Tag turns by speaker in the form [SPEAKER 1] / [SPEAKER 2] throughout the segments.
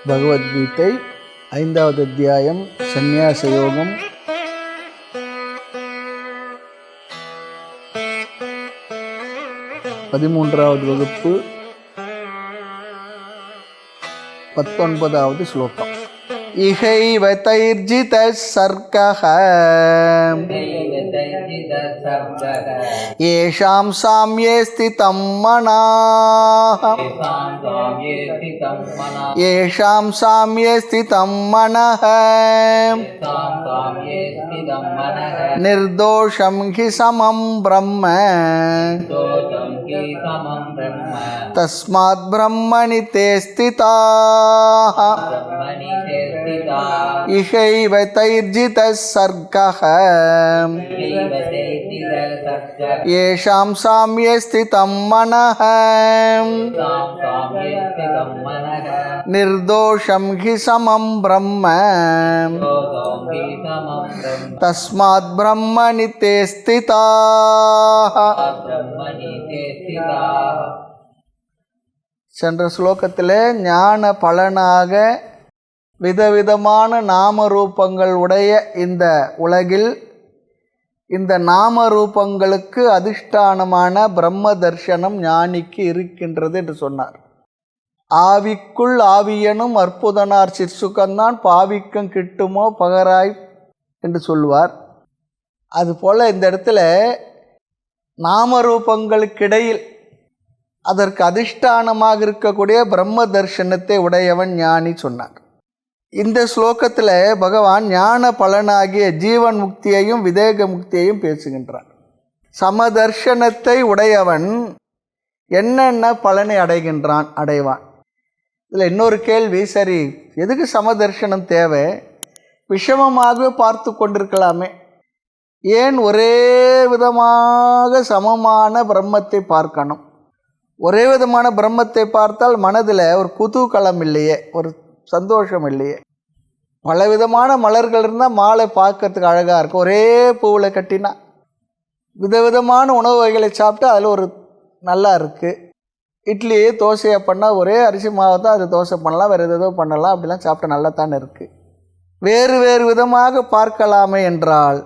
[SPEAKER 1] பகவத்கீதை 5வது அத்தியாயம் சந்நியாச யோகம். பதிமூன்றாவது வகுப்பு 19வது ஸ்லோகம். இகைவ தைர்ஜித சர்க்கஹ ஏஷாம் சாம்யே ஸ்திதம் மனः ஏஷாம் சாம்யே ஸ்திதம் மனः நிர்தோஷம் ஹி சமம் பிரம்ம தஸ்மாத் பிரம்மணி தே ஸ்திதாः இஹைவ தைர்ஜித சர்க்கஹ ஏஷாம் சாம்யே ஸ்திதம் மனः நிர்தோஷம் ஹி சமம் பிரம்ம தஸ்மாத் பிரம்மணி தே ஸ்திதாः. சென்ற ஸ்லோகத்திலே ஞான பலனாக விதவிதமான நாம ரூபங்கள் உடைய இந்த உலகில் இந்த நாம ரூபங்களுக்கு அதிஷ்டானமான பிரம்ம தர்சனம் ஞானிக்கு இருக்கின்றது என்று சொன்னார். ஆவிக்குள் ஆவியனும் அற்புதனார் சிற்சுகந்தான் பாவிக்கும் கிட்டுமோ பகராய் என்று சொல்லுவார். அதுபோல் இந்த இடத்துல நாம ரூபங்களுக்கிடையில் அதற்கு அதிஷ்டானமாக இருக்கக்கூடிய பிரம்ம தர்சனத்தை உடையவன் ஞானி சொன்னார். இந்த ஸ்லோகத்தில் பகவான் ஞான பலனாகிய ஜீவன் முக்தியையும் விதேக முக்தியையும் பேசுகின்றார். சமதர்ஷனத்தை உடையவன் என்னென்ன பலனை அடைவான். இதில் இன்னொரு கேள்வி, சரி எதுக்கு சமதர்ஷனம் தேவை? விஷமமாக பார்த்து கொண்டிருக்கலாமே, ஏன் ஒரே விதமாக சமமான பிரம்மத்தை பார்க்கணும்? ஒரே விதமான பிரம்மத்தை பார்த்தால் மனதில் ஒரு குதூகலம் இல்லையே, ஒரு சந்தோஷம் இல்லையே. பலவிதமான மலர்கள் இருந்தால் மாலை பார்க்கறதுக்கு அழகாக இருக்கும். ஒரே பூவில் கட்டினா விதவிதமான உணவு வகைகளை சாப்பிட்டா அதில் ஒரு நல்லா இருக்குது. இட்லியே தோசையை பண்ணால் ஒரே அரிசி மாவை தான் அது தோசை பண்ணலாம், வேறு எதோ பண்ணலாம், அப்படிலாம் சாப்பிட்டா நல்லா தானே இருக்குது. வேறு வேறு விதமாக பார்க்கலாமே என்றால்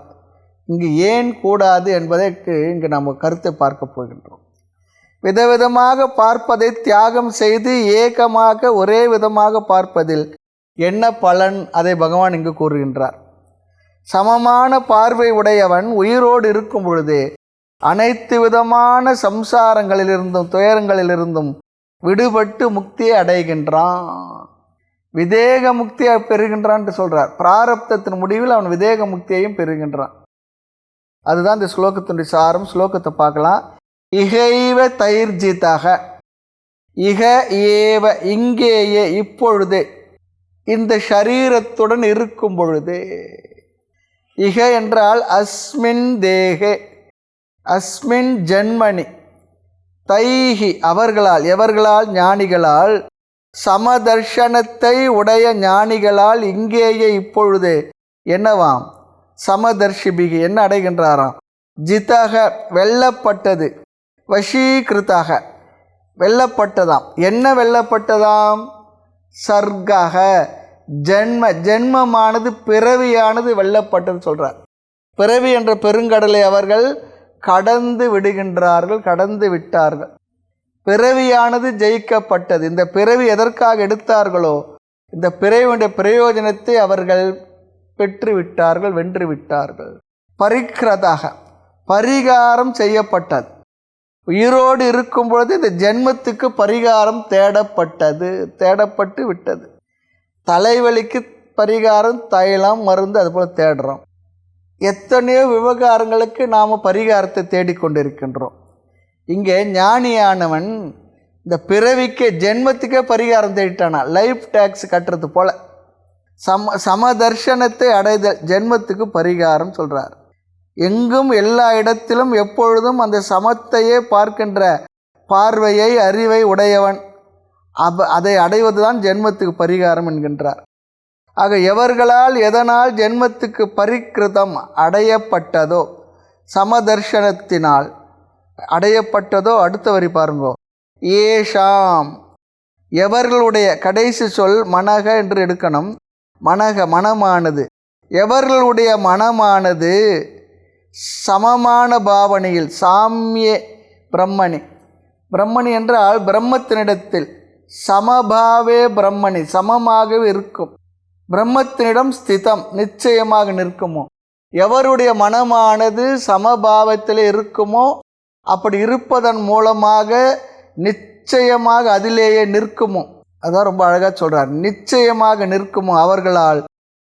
[SPEAKER 1] இங்கு ஏன் கூடாது என்பதற்கு இங்கு நம்ம கருத்தை பார்க்க போகின்றோம். விதவிதமாக பார்ப்பதை தியாகம் செய்து ஏகமாக ஒரே விதமாக பார்ப்பதில் என்ன பலன், அதை பகவான் இங்கு கூறுகின்றார். சமமான பார்வை உடையவன் உயிரோடு இருக்கும் பொழுதே அனைத்து விதமான சம்சாரங்களிலிருந்தும் துயரங்களிலிருந்தும் விடுபட்டு முக்தியை அடைகின்றான். விதேக முக்தியை பெறுகின்றான் என்று சொல்கிறார். பிராரப்தத்தின் முடிவில் அவன் விதேக முக்தியையும் பெறுகின்றான். அதுதான் இந்த ஸ்லோகத்தினுடைய சாரம். ஸ்லோகத்தை பார்க்கலாம். இகைவ தைர்ஜிதக, இக ஏவ இங்கேயே, இப்பொழுதே, இந்த ஷரீரத்துடன் இருக்கும் பொழுது. இக என்றால் அஸ்மின் தேகே, அஸ்மின் ஜன்மனி, தைஹி அவர்களால், எவர்களால்? ஞானிகளால், சமதர்ஷனத்தை உடைய ஞானிகளால் இங்கேயே இப்பொழுது என்னவாம்? சமதர்ஷிபிகி என்ன அடைகின்றாராம்? ஜிதக வெல்லப்பட்டது, வஷீகிருதாக வெல்லப்பட்டதாம். என்ன வெல்லப்பட்டதாம்? சர்க்கக ஜென்மமானது, பிறவியானது வெல்லப்பட்டது சொல்கிறார். பிறவி என்ற பெருங்கடலை அவர்கள் கடந்து விடுகின்றார்கள், கடந்து விட்டார்கள். பிறவியானது ஜெயிக்கப்பட்டது. இந்த பிறவி எதற்காக எடுத்தார்களோ இந்த பிறவியுடைய பிரயோஜனத்தை அவர்கள் பெற்று விட்டார்கள், வென்று விட்டார்கள். பரிக்கிரதாக பரிகாரம் செய்யப்பட்டது. உயிரோடு இருக்கும் பொழுது இந்த ஜென்மத்துக்கு பரிகாரம் தேடப்பட்டு விட்டது. தலைவலிக்கு பரிகாரம் தைலம் மருந்து அதுபோல் தேடுறோம். எத்தனையோ விவகாரங்களுக்கு நாம் பரிகாரத்தை தேடிக்கொண்டிருக்கின்றோம். இங்கே ஞானியானவன் இந்த பிறவிக்கு ஜென்மத்துக்கே பரிகாரம் தேடிட்டானா, லைஃப் டேக்ஸ் கட்டுறது போல். சமதர்ஷனத்தை அடைதல் ஜென்மத்துக்கு பரிகாரம் சொல்கிறார். எங்கும் எல்லா இடத்திலும் எப்பொழுதும் அந்த சமத்தையே பார்க்கின்ற பார்வையை அறிவை உடையவன் அதை அடைவதுதான் ஜென்மத்துக்கு பரிகாரம் என்கின்றார். ஆக எவர்களால் எதனால் ஜென்மத்துக்கு பரிக்கிருதம் அடையப்பட்டதோ, சமதர்ஷனத்தினால் அடையப்பட்டதோ, அடுத்த வரி பாருங்கோ, ஏஷாம் எவர்களுடைய கடைசி சொல் மனக என்று எடுக்கணும். மனக மனமானது. எவர்களுடைய மனமானது சமமான பாவனையில் சாமிய பிரம்மணி. பிரம்மணி என்றால் பிரம்மத்தினிடத்தில் சமபாவே பிரம்மணி சமமாகவே இருக்கும். பிரம்மத்தினிடம் ஸ்திதம் நிச்சயமாக நிற்குமோ. எவருடைய மனமானது சமபாவத்தில் இருக்குமோ அப்படி இருப்பதன் மூலமாக நிச்சயமாக அதிலேயே நிற்குமோ. அதான் ரொம்ப அழகாக சொல்கிறார். நிச்சயமாக நிற்குமோ அவர்களால்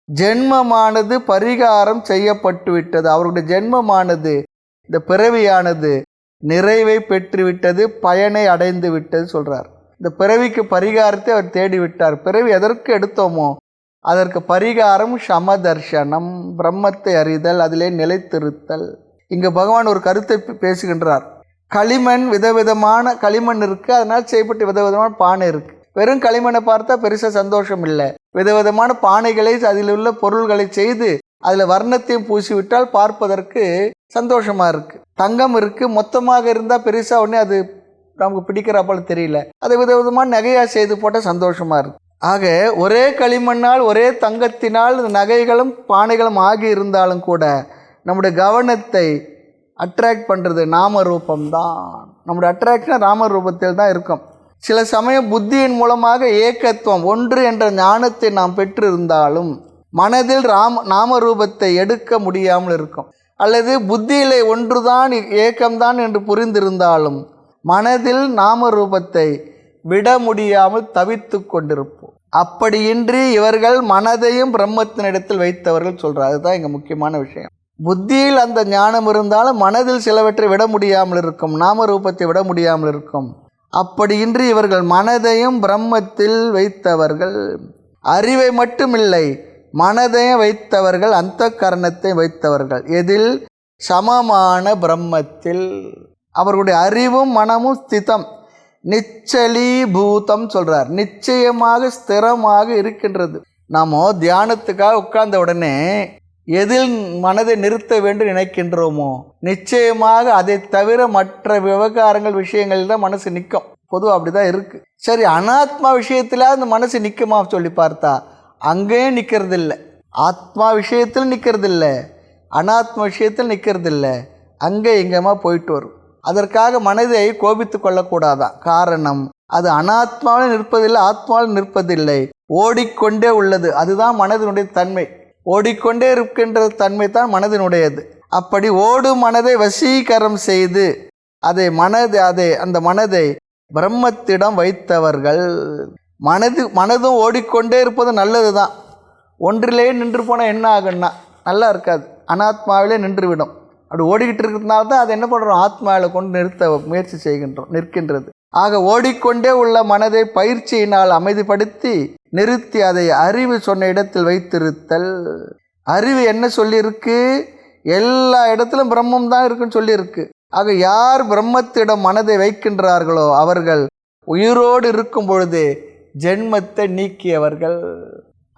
[SPEAKER 1] ஜென்மமானது பரிகாரம் செய்யப்பட்டு விட்டது. அவருடைய ஜென்மமானது இந்த பிறவியானது நிறைவை பெற்றுவிட்டது, பயனை அடைந்து விட்டது சொல்கிறார். இந்த பிறவிக்கு பரிகாரத்தை அவர் தேடிவிட்டார். பிறவி எதற்கு எடுத்தோமோ அதற்கு பரிகாரம் சமதர்ஷனம், பிரம்மத்தை அறிதல், அதிலே நிலைத்திருத்தல். இங்கு பகவான் ஒரு கருத்தை பேசுகின்றார். களிமண் விதவிதமான களிமண் இருக்குது, அதனால் செய்யப்பட்ட விதவிதமான பானை இருக்குது. வெறும் களிமண்ணை பார்த்தா பெருசாக சந்தோஷம் இல்லை. விதவிதமான பானைகளை அதில் உள்ள பொருள்களை செய்து அதில் வர்ணத்தையும் பூசிவிட்டால் பார்ப்பதற்கு சந்தோஷமாக இருக்குது. தங்கம் இருக்குது, மொத்தமாக இருந்தால் பெருசாக ஒன்றே அது நமக்கு பிடிக்கிறாப்போல தெரியல. அதை விதவிதமான நகையாக செய்து போட்டால் சந்தோஷமாக இருக்குது. ஆக ஒரே களிமண்ணால் ஒரே தங்கத்தினால் நகைகளும் பானைகளும் ஆகி இருந்தாலும் கூட நம்முடைய கவனத்தை அட்ராக்ட் பண்ணுறது நாம ரூபம்தான். நம்முடைய அட்ராக்ஷன் நாம ரூபத்தில் தான் இருக்கும். சில சமயம் புத்தியின் மூலமாக ஏகத்துவம் ஒன்று என்ற ஞானத்தை நாம் பெற்றிருந்தாலும் மனதில் நாம ரூபத்தை எடுக்க முடியாமல் இருக்கும். அல்லது புத்தியிலே ஒன்றுதான் ஏக்கம்தான் என்று புரிந்திருந்தாலும் மனதில் நாம ரூபத்தை விட முடியாமல் தவித்து கொண்டிருப்போம். அப்படியின்றி இவர்கள் மனதையும் பிரம்மத்தினிடத்தில் வைத்தவர்கள் சொல்கிறார். அதுதான் இங்கே முக்கியமான விஷயம். புத்தியில் அந்த ஞானம் இருந்தாலும் மனதில் சிலவற்றை விட முடியாமல் இருக்கும், நாம ரூபத்தை விட முடியாமல் இருக்கும். அப்படியின்றி இவர்கள் மனதையும் பிரம்மத்தில் வைத்தவர்கள். அறிவை மட்டுமில்லை, மனதையும் வைத்தவர்கள், அந்த கரணத்தை வைத்தவர்கள். எதில்? சமமான பிரம்மத்தில். அவர்களுடைய அறிவும் மனமும் ஸ்திதம் நிச்சலீபூதம் சொல்கிறார். நிச்சயமாக ஸ்திரமாக இருக்கின்றது. நாம் தியானத்துக்காக உட்கார்ந்த உடனே எதில் மனதை நிறுத்த வேண்டும் நினைக்கின்றோமோ நிச்சயமாக அதை தவிர மற்ற விவகாரங்கள் விஷயங்களில் தான் மனசு நிற்கும். பொதுவாக அப்படி தான் இருக்குது. சரி, அனாத்மா விஷயத்தில் அந்த மனசு நிற்குமா சொல்லி பார்த்தா அங்கேயும் நிற்கிறதில்லை. ஆத்மா விஷயத்தில் நிற்கிறதில்லை, அனாத்மா விஷயத்தில் நிற்கிறதில்லை, அங்கே எங்கேமா போயிட்டு வரும். அதற்காக மனதை கோபித்து கொள்ளக்கூடாதான். காரணம், அது அனாத்மாவில் நிற்பதில்லை, ஆத்மாவில் நிற்பதில்லை, ஓடிக்கொண்டே உள்ளது. அதுதான் மனதினுடைய தன்மை. ஓடிக்கொண்டே இருக்கின்ற தன்மை தான் மனதினுடையது. அப்படி ஓடும் மனதை வசீகரம் செய்து அந்த மனதை பிரம்மத்திடம் வைத்தவர்கள். மனதும் ஓடிக்கொண்டே இருப்பது நல்லது தான். ஒன்றிலே நின்று போனால் என்ன ஆகுன்னா நல்லா இருக்காது, அனாத்மாவிலே நின்றுவிடும். அப்படி ஓடிக்கிட்டு இருக்கிறதுனால தான் அதை என்ன பண்ணுறோம், ஆத்மாவில் கொண்டு நிறுத்த முயற்சி நிற்கின்றது. ஆக ஓடிக்கொண்டே உள்ள மனதை பயிற்சியினால் அமைதிப்படுத்தி நிறுத்தி அதை அறிவு சொன்ன இடத்தில் வைத்திருத்தல். அறிவு என்ன சொல்லியிருக்கு? எல்லா இடத்திலும் பிரம்மம் தான் இருக்குன்னு சொல்லியிருக்கு. ஆக யார் பிரம்மத்திடம் மனதை வைக்கின்றார்களோ அவர்கள் உயிரோடு இருக்கும் பொழுது ஜென்மத்தை நீக்கியவர்கள்.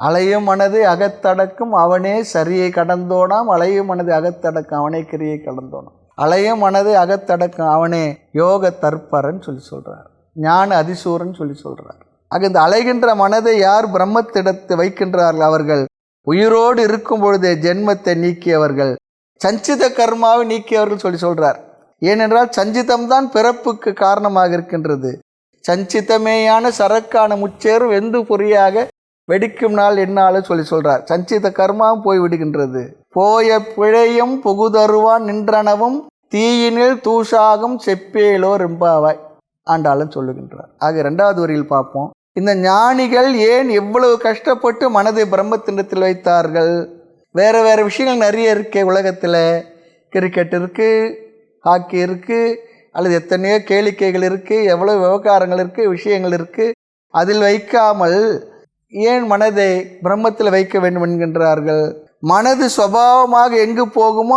[SPEAKER 1] அலையும் மனதை அகத்தடக்கும் அவனே சரியை கடந்தோனாம், அலையும் மனதை அகத்தடக்கும் அவனே கிரியை கடந்தோனாம். அலையும் மனதை அகத்தடக்கும் அவனே யோக தற்பரன் சொல்கிறார், ஞான அதிசூரன் சொல்கிறார். ஆக இந்த அலைகின்ற மனதை யார் பிரம்மத்திடத்தை வைக்கின்றார்கள் அவர்கள் உயிரோடு இருக்கும் பொழுதே ஜென்மத்தை நீக்கியவர்கள், சஞ்சித கர்மாவை நீக்கியவர்கள் சொல்கிறார். ஏனென்றால் சஞ்சிதம்தான் பிறப்புக்கு காரணமாக இருக்கின்றது. சஞ்சிதமேயான சரக்கான முச்சேரும் வெந்து பொறியாக வெடிக்கும் நாள் என்னாலும் சொல்கிறார். சஞ்சித கர்மாவும் போய் விடுகின்றது. போய பிழையும் புகுதருவான் நின்றனவும் தீயினில் தூஷாகும் செப்பேலோ ரெம்பாவாய் ஆண்டாலும் சொல்லுகின்றார். ஆக 2வது வரியில் பார்ப்போம். இந்த ஞானிகள் ஏன் எவ்வளவு கஷ்டப்பட்டு மனதை பிரம்மத்திண்டத்தில் வைத்தார்கள்? வேறு வேறு விஷயங்கள் நிறைய இருக்கே உலகத்தில். கிரிக்கெட் இருக்குது, ஹாக்கி இருக்குது, அல்லது எத்தனையோ கேளிக்கைகள் இருக்குது, எவ்வளோ விவகாரங்கள் இருக்குது, விஷயங்கள் இருக்குது. அதில் வைக்காமல் ஏன் மனதை பிரம்மத்தில் வைக்க வேண்டும் என்கின்றார்கள்? மனது சுபாவமாக எங்கு போகுமோ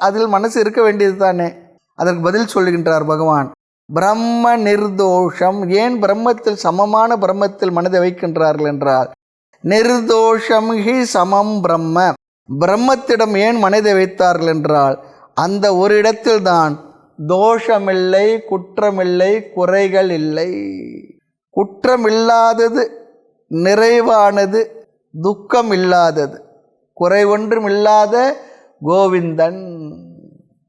[SPEAKER 1] அதில் மனசு இருக்க வேண்டியது தானே. அதற்கு பதில் சொல்லுகின்றார் பகவான். பிரம்ம நிர்தோஷம். ஏன் பிரம்மத்தில் சமமான பிரம்மத்தில் மனதை வைக்கின்றார்கள் என்றால் நிர்தோஷம் ஹி சமம் பிரம்ம. பிரம்மத்திடம் ஏன் மனதை வைத்தார்கள் என்றால் அந்த ஒரு இடத்தில்தான் தோஷமில்லை, குற்றமில்லை, குறைகள் இல்லை. குற்றமில்லாதது, நிறைவானது, துக்கம் இல்லாதது, குறைவொன்றும் இல்லாத கோவிந்தன்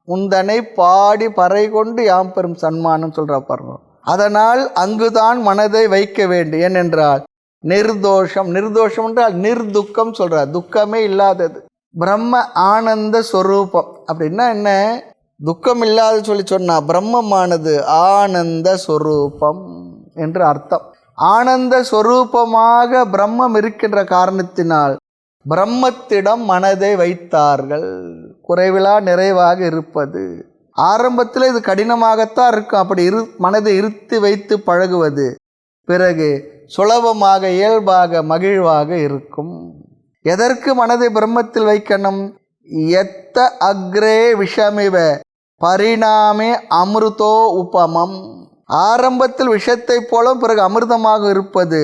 [SPEAKER 1] உந்தனை பாடி பறை கொண்டு யாம் பெரும் சன்மானம் சொல்கிறா பாருங்க. அதனால் அங்குதான் மனதை வைக்க வேண்டும். ஏனென்றால் நிர்தோஷம், நிர்தோஷம் என்றால் நிர்துக்கம் சொல்கிறார், துக்கமே இல்லாதது. பிரம்ம ஆனந்த ஸ்வரூபம் அப்படின்னா என்ன? துக்கம் இல்லாத சொன்னா பிரம்மமானது ஆனந்த ஸ்வரூபம் என்று அர்த்தம். ஆனந்த ஸ்வரூபமாக பிரம்மம் இருக்கின்ற காரணத்தினால் பிரம்மத்திடம் மனதை வைத்தார்கள். குறைவிலா நிறைவாக இருப்பது. ஆரம்பத்தில் இது கடினமாகத்தான் இருக்கும். அப்படி மனதை இருத்தி வைத்து பழகுவது பிறகு சுலபமாக இயல்பாக மகிழ்வாக இருக்கும். எதற்கு மனதை பிரம்மத்தில் வைக்கணும்? எத்த அக்ரே விஷமிவ பரிணாமே அமிர்தோ உபமம். ஆரம்பத்தில் விஷத்தை போல பிறகு அமிர்தமாக இருப்பது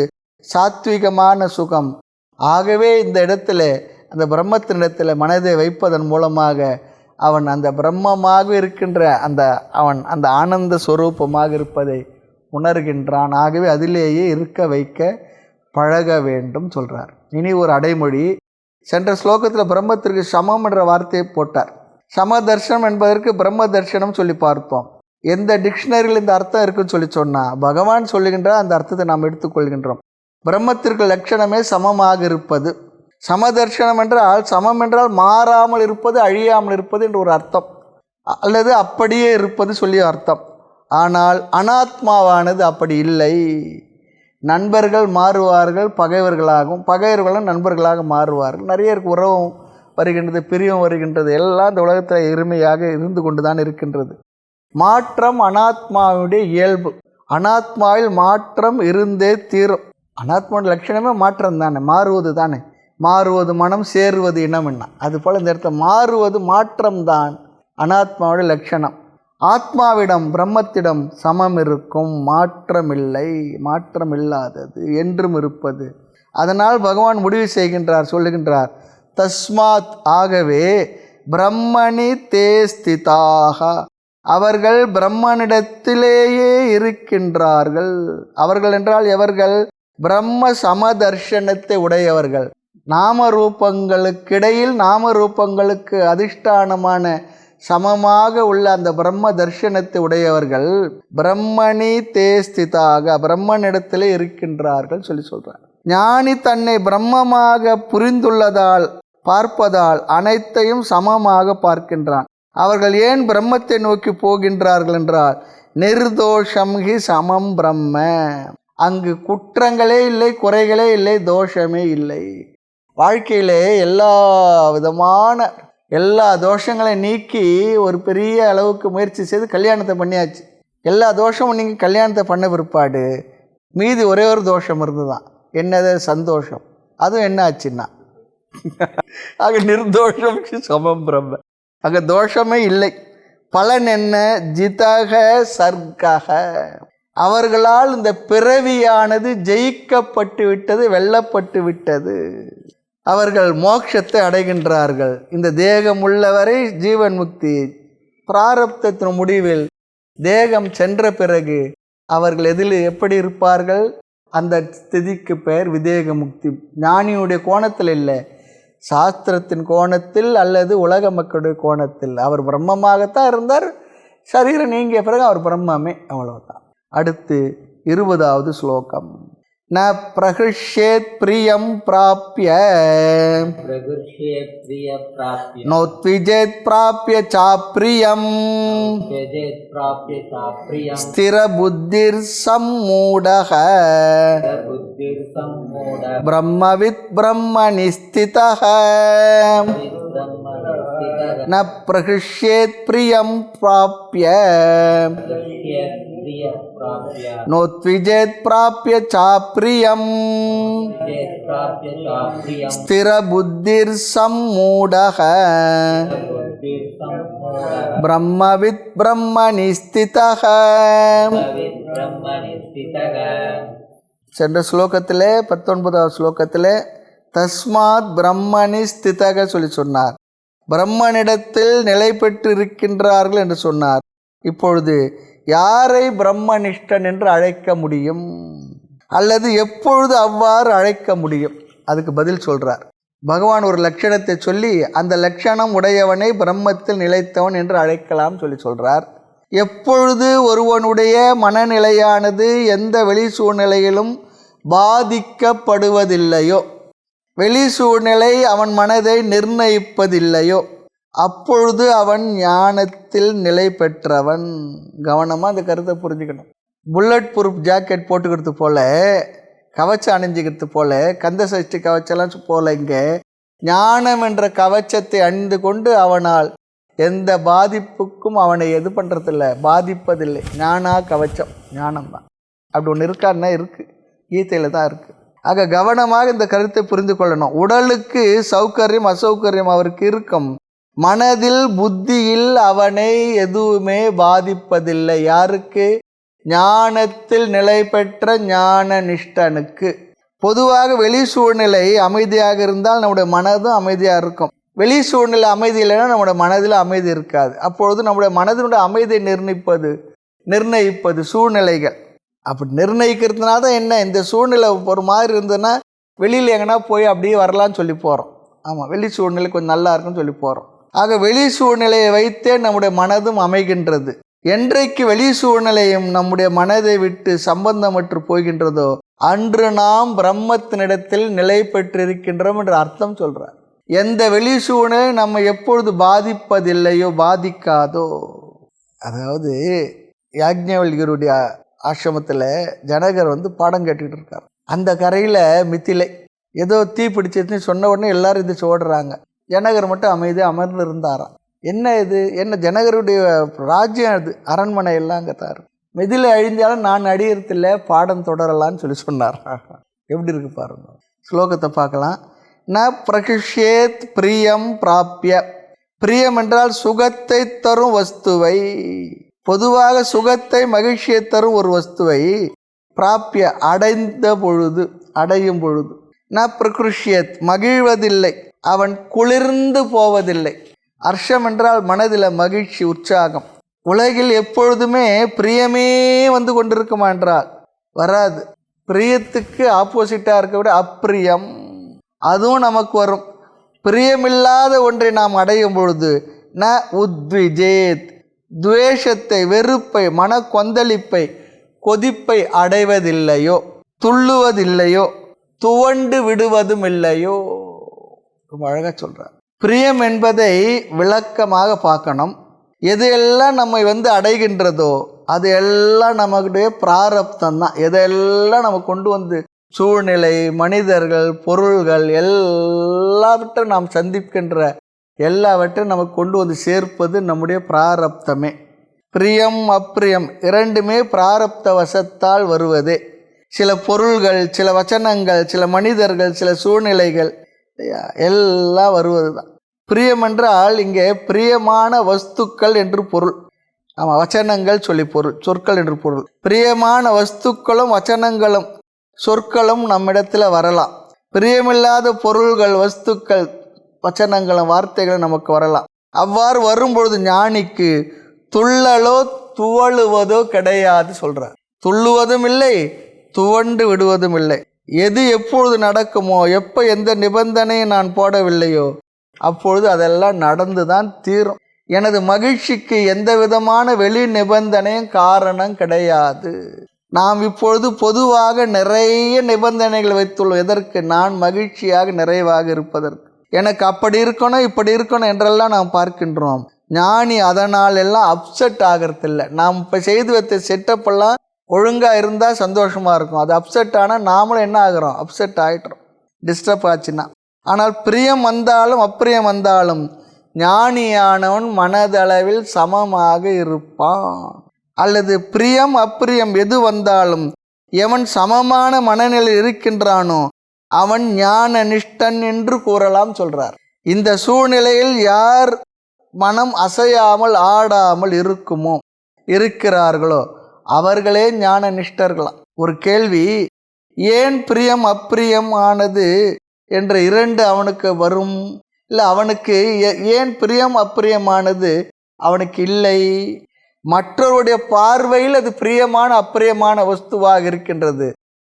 [SPEAKER 1] சாத்விகமான சுகம். ஆகவே இந்த இடத்துல அந்த பிரம்மத்தினிடத்தில் மனதை வைப்பதன் மூலமாக அவன் அந்த பிரம்மமாக இருக்கின்ற அவன் அந்த ஆனந்த ஸ்வரூபமாக இருப்பதை உணர்கின்றான். ஆகவே அதிலேயே இருக்க வைக்க பழக வேண்டும் சொல்கிறார். இனி ஒரு அடைமொழி. சென்ற ஸ்லோகத்தில் பிரம்மத்திற்கு சமம் என்ற வார்த்தையை போட்டார். சம தர்சனம் என்பதற்கு பிரம்ம தர்சனம் சொல்லி பார்த்தோம். எந்த டிக்ஷனரியில் இந்த அர்த்தம் இருக்குன்னு சொல்லி சொன்னால் பகவான் சொல்லுகின்ற அந்த அர்த்தத்தை நாம் எடுத்துக்கொள்கின்றோம். பிரம்மத்திற்கு லட்சணமே சமமாக இருப்பது. சமதர்சனம் என்றால், சமம் என்றால் மாறாமல் இருப்பது, அழியாமல் இருப்பது என்று ஒரு அர்த்தம், அல்லது அப்படியே இருப்பது சொல்லி அர்த்தம். ஆனால் அனாத்மாவானது அப்படி இல்லை. நண்பர்கள் மாறுவார்கள், பகைவர்களாகவும், பகைவர்களும் நண்பர்களாக மாறுவார்கள். நிறைய உறவும் வருகின்றது, பிரிவும் வருகின்றது. எல்லாம் இந்த உலகத்தில் எளிமையாக இருந்து கொண்டு தான் இருக்கின்றது. மாற்றம் அனாத்மாவுடைய இயல்பு. அனாத்மாவில் மாற்றம் இருந்தே தீரும். அனாத்மாவுடைய லட்சணமே மாற்றம் தானே, மாறுவது தானே. மாறுவது மனம், சேருவது இனம் என்ன. அதுபோல் இந்த இடத்துல மாறுவது மாற்றம்தான் அனாத்மாவுடைய லட்சணம். ஆத்மாவிடம் பிரம்மத்திடம் சமம் இருக்கும், மாற்றமில்லை, மாற்றமில்லாதது, என்றும் இருப்பது. அதனால் பகவான் முடிவு செய்கின்றார், சொல்லுகின்றார், தஸ்மாத் ஆகவே பிரம்மணி தே ஸ்திதாக, அவர்கள் பிரம்மனிடத்திலேயே இருக்கின்றார்கள். அவர்கள் என்றால் எவர்கள்? பிரம்ம சமதர்ஷனத்தை உடையவர்கள். நாமரூபங்களுக்கிடையில் நாமரூபங்களுக்கு அதிஷ்டானமான சமமாக உள்ள அந்த பிரம்ம தர்ஷனத்தை உடையவர்கள் பிரம்மணி தே ஸ்திதாக, பிரம்மனிடத்திலே இருக்கின்றார்கள் சொல்லி சொல்கிறார். ஞானி தன்னை பிரம்மமாக புரிந்துள்ளதால், பார்ப்பதால் அனைத்தையும் சமமாக பார்க்கின்றான். அவர்கள் ஏன் பிரம்மத்தை நோக்கி போகின்றார்கள் என்றால், நிர்தோஷம் ஹி சமம் பிரம்ம. அங்கு குற்றங்களே இல்லை, குறைகளே இல்லை, தோஷமே இல்லை. வாழ்க்கையிலே எல்லா தோஷங்களையும் நீக்கி ஒரு பெரிய அளவுக்கு முயற்சி செய்து கல்யாணத்தை பண்ணியாச்சு. எல்லா தோஷமும் நீங்கள் கல்யாணத்தை பண்ண பிற்பாடு மீதி ஒரே ஒரு தோஷம் இருந்து தான். என்னது? சந்தோஷம். அதுவும் என்ன ஆச்சுன்னா ஆக நிர்தோஷம் சமம் பிரம்ம. அங்கே தோஷமே இல்லை. பலன் என்ன? ஜிதக சர்க்கக. அவர்களால் இந்த பிறவியானது ஜெயிக்கப்பட்டு விட்டது, வெல்லப்பட்டு விட்டது. அவர்கள் மோட்சத்தை அடைகின்றார்கள். இந்த தேகம் உள்ளவரை ஜீவன் முக்தி. பிராரப்தத்தின் முடிவில் தேகம் சென்ற பிறகு அவர்கள் எப்படி இருப்பார்கள்? அந்த ஸ்திதிக்கு பெயர் விதேக முக்தி. ஞானியுடைய கோணத்தில் இல்லை, சாஸ்திரத்தின் கோணத்தில் அல்லது உலக மக்களுடைய கோணத்தில். அவர் பிரம்மமாகத்தான் இருந்தார். சரீரம் நீங்கிய பிறகு அவர் பிரம்மமே, அவ்வளவுதான். அடுத்து 20வது ஸ்லோகம். ந பிரகிருஷ்யேத் பிரியம் பிராப்ய நோத்விஜேத் பிராப்ய சாப்ரியம் ஸ்திர புத்திர் சம்மூடஹ பிரம்மவித் பிரம்மணி ஸ்திதஹ. ந பிரகிருஷ்யேத் பிரியம் பிராப்ய நோத்விஜேத் பிராப்ய சாப்ரியம் ஸ்திர புத்திர் சம்மூடஹ பிரம்மவித் பிரம்மணி ஸ்திதஹ. சென்ற ஸ்லோகத்திலே 19வது ஸ்லோகத்திலே தஸ்மாத் பிரம்மணி ஸ்திதக சொல்லி சொன்னார். பிரம்மனிடத்தில் நிலை பெற்று இருக்கின்றார்கள் என்று சொன்னார். இப்பொழுது யாரை பிரம்மனிஷ்டன் என்று அழைக்க முடியும்? அல்லது எப்பொழுது அவ்வாறு அழைக்க முடியும்? அதுக்கு பதில் சொல்கிறார். பகவான் ஒரு லட்சணத்தை சொல்லி அந்த லட்சணம் உடையவனை பிரம்மத்தில் நிலைத்தவன் என்று அழைக்கலாம் சொல்லி சொல்கிறார். எப்பொழுது ஒருவனுடைய மனநிலையானது எந்த வெளி சூழ்நிலையிலும் பாதிக்கப்படுவதில்லையோ, வெளி சூழ்நிலை அவன் மனதை நிர்ணயிப்பதில்லையோ, அப்பொழுது அவன் ஞானத்தில் நிலை பெற்றவன். கவனமாக அந்த கருத்தை புரிஞ்சுக்கணும். புல்லட் ப்ரூஃப் ஜாக்கெட் போட்டுக்கிறது போல, கவச்சம் அணிஞ்சிக்கிறது போல, கந்த சஷ்டி கவச்செல்லாம் போல, இங்கே ஞானம் என்ற கவச்சத்தை அணிந்து கொண்டு அவனால் எந்த பாதிப்புக்கும் அவனை எது பண்ணுறதில்லை, பாதிப்பதில்லை. ஞானா கவச்சம், ஞானம் தான். அப்படி ஒன்று இருக்கான்னா இருக்குது, கீதையில் தான் இருக்குது. ஆக கவனமாக இந்த கருத்தை புரிந்து கொள்ளணும். உடலுக்கு சௌகரியம் அசௌகரியம் அவருக்கு இருக்கும், மனதில் புத்தியில் அவனை எதுவுமே பாதிப்பதில்லை. யாருக்கு? ஞானத்தில் நிலை பெற்ற ஞான நிஷ்டனுக்கு. பொதுவாக வெளி சூழ்நிலை அமைதியாக இருந்தால் நம்முடைய மனதும் அமைதியாக இருக்கும். வெளி சூழ்நிலை அமைதி இல்லைன்னா நம்முடைய மனதில் அமைதி இருக்காது. அப்பொழுது நம்முடைய மனதினுடைய அமைதியை நிர்ணயிப்பது சூழ்நிலைகள். அப்படி நிர்ணயிக்கிறதுனால தான் என்ன, இந்த சூழ்நிலை ஒரு மாதிரி இருந்ததுன்னா வெளியில் எங்கன்னா போய் அப்படியே வரலான்னு சொல்லி போகிறோம். ஆமாம், வெளி சூழ்நிலை கொஞ்சம் நல்லா இருக்குன்னு சொல்லி போகிறோம். ஆக வெளி சூழ்நிலையை வைத்தே நம்முடைய மனதும் அமைகின்றது. என்றைக்கு வெளி சூழ்நிலையும் நம்முடைய மனதை விட்டு சம்பந்தமற்று போகின்றதோ அன்று நாம் பிரம்மத்தினிடத்தில் நிலை பெற்றிருக்கின்றோம் என்று அர்த்தம் சொல்கிறார். எந்த வெளி சூழ்நிலை நம்ம எப்பொழுது பாதிப்பதில்லையோ, பாதிக்காதோ. அதாவது யாக்ஞவல்கியருடைய ஆசிரமத்தில் ஜனகர் பாடம் கேட்டுக்கிட்டு இருக்கார். அந்த கரையில் மித்திலை ஏதோ தீ பிடிச்சிருச்சுன்னு சொன்ன உடனே எல்லாரும் எந்திரிச்சு ஓடுறாங்க. ஜனகர் மட்டும் அமைதியாக அமர்ந்து இருந்தாராம். என்ன இது, என்ன ஜனகருடைய ராஜ்யம் அது, அரண்மனை எல்லாம் அங்கே தாரு. மிதிலை அழிஞ்சாலும் நான் அடியறதில்லை, பாடம் தொடரலான்னு சொல்லி சொன்னார். எப்படி இருக்கு பாருங்க. ஸ்லோகத்தை பார்க்கலாம். ந பிரகிஷ்யேத் பிரியம் பிராப்பிய. பிரியம் என்றால் சுகத்தை தரும் வஸ்துவை, பொதுவாக சுகத்தை மகிழ்ச்சியை தரும் ஒரு வஸ்துவை பிராப்பிய அடையும் பொழுது ந பிரகிருஷ்யத் மகிழ்வதில்லை, அவன் குளிர்ந்து போவதில்லை. ஹர்ஷம் என்றால் மனதில் மகிழ்ச்சி, உற்சாகம். உலகில் எப்பொழுதுமே பிரியமே வந்து கொண்டிருக்குமா என்றால் வராது. பிரியத்துக்கு ஆப்போசிட்டாக இருக்க விட அப்பிரியம், அதுவும் நமக்கு வரும். பிரியமில்லாத ஒன்றை நாம் அடையும் பொழுது ந உத்விஜேத், துவேஷத்தை, வெறுப்பை, மன கொந்தளிப்பை, கொதிப்பை அடைவதில்லையோ, துள்ளுவதில்லையோ, துவண்டு விடுவதும் இல்லையோ. ரொம்ப அழகாக சொல்கிறார். பிரியம் என்பதை விளக்கமாக பார்க்கணும். எது எல்லாம் நம்மை அடைகின்றதோ அது எல்லாம் நம்மளுடைய பிராரப்தம் தான். எதெல்லாம் நம்ம கொண்டு சூழ்நிலை, மனிதர்கள், பொருள்கள் எல்லாவற்றையும் நாம் சந்திக்கின்ற எல்லாவற்றையும் நமக்கு கொண்டு சேர்ப்பது நம்முடைய பிராரப்தமே. பிரியம் அப்பிரியம் இரண்டுமே பிராரப்த வசத்தால் வருவதே. சில பொருள்கள், சில வச்சனங்கள், சில மனிதர்கள், சில சூழ்நிலைகள் எல்லாம் வருவது தான். பிரியம் என்றால் இங்கே பிரியமான வஸ்துக்கள் என்று பொருள். ஆமாம், வச்சனங்கள் சொல்லி பொருள், சொற்கள் என்று பொருள். பிரியமான வஸ்துக்களும் வச்சனங்களும் சொற்களும் நம்மிடத்தில் வரலாம். பிரியமில்லாத பொருள்கள், வஸ்துக்கள், வச்சனங்களும் வார்த்தைகளும் நமக்கு வரலாம். அவ்வாறு வரும்பொழுது ஞானிக்கு துள்ளலோ துவழுவதோ கிடையாது சொல்கிறார். துள்ளுவதும் இல்லை, துவண்டு விடுவதும் இல்லை. எது எப்பொழுது நடக்குமோ, எப்போ எந்த நிபந்தனையை நான் போடவில்லையோ அப்பொழுது அதெல்லாம் நடந்து தான் தீரும். எனது மகிழ்ச்சிக்கு எந்த விதமான வெளி நிபந்தனையும் காரணம் கிடையாது. நாம் இப்பொழுது பொதுவாக நிறைய நிபந்தனைகள் வைத்துள்ளோம். எதற்கு? நான் மகிழ்ச்சியாக நிறைவாக இருப்பதற்கு. எனக்கு அப்படி இருக்கணும், இப்படி இருக்கணும் என்றெல்லாம் நாம் பார்க்கின்றோம். ஞானி அதனால் எல்லாம் அப்செட் ஆகிறதில்லை. நாம் இப்போ செய்து வைத்த செட்டப்பெல்லாம் ஒழுங்காக இருந்தால் சந்தோஷமாக இருக்கும். அது அப்செட் ஆனால் நாமளும் என்ன ஆகிறோம்? அப்செட் ஆகிட்டுறோம், டிஸ்டர்ப் ஆச்சுன்னா. ஆனால் பிரியம் வந்தாலும் அப்பிரியம் வந்தாலும் ஞானியானவன் மனதளவில் சமமாக இருப்பான். அல்லது பிரியம் அப்பிரியம் எது வந்தாலும் எவன் சமமான மனநிலையில் இருக்கின்றானோ அவன் ஞான நிஷ்டன் என்று கூறலாம் சொல்கிறார். இந்த சூழ்நிலையில் யார் மனம் அசையாமல் ஆடாமல் இருக்கிறார்களோ அவர்களே ஞான நிஷ்டர்களாம். ஒரு கேள்வி, ஏன் பிரியம் அப்பிரியம் ஆனது என்ற இரண்டு அவனுக்கு வரும்? இல்லை, அவனுக்கு ஏன் பிரியம் அப்பிரியமானது அவனுக்கு இல்லை? மற்றவருடைய பார்வையில் அது பிரியமான அப்பிரியமான வஸ்துவாக இருக்கின்றது.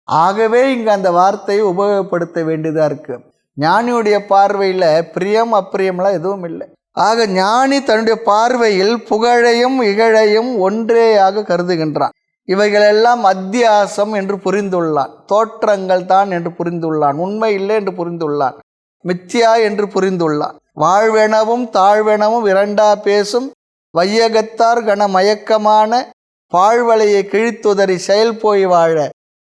[SPEAKER 1] ஆகவே இங்கே அந்த வார்த்தையை உபயோகப்படுத்த வேண்டியதாக இருக்குது. ஞானியுடைய பார்வையில் பிரியம் அப்பிரியம்லாம் எதுவும் இல்லை. ஆக ஞானி தன்னுடைய பார்வையில் புகழையும் இகழையும் ஒன்றேயாக கருதுகின்றான். இவைகளெல்லாம் அத்தியாசம் என்று புரிந்துள்ளான். தோற்றங்கள் தான் என்று புரிந்துள்ளான். உண்மை இல்லை என்று புரிந்துள்ளான். மித்யா என்று புரிந்துள்ளான். வாழ்வெனவும் தாழ்வெனவும் இரண்டா பேசும் வையகத்தார் கன மயக்கமான பாழ்வலையை கிழித்துதறி செயல் போய் வாழ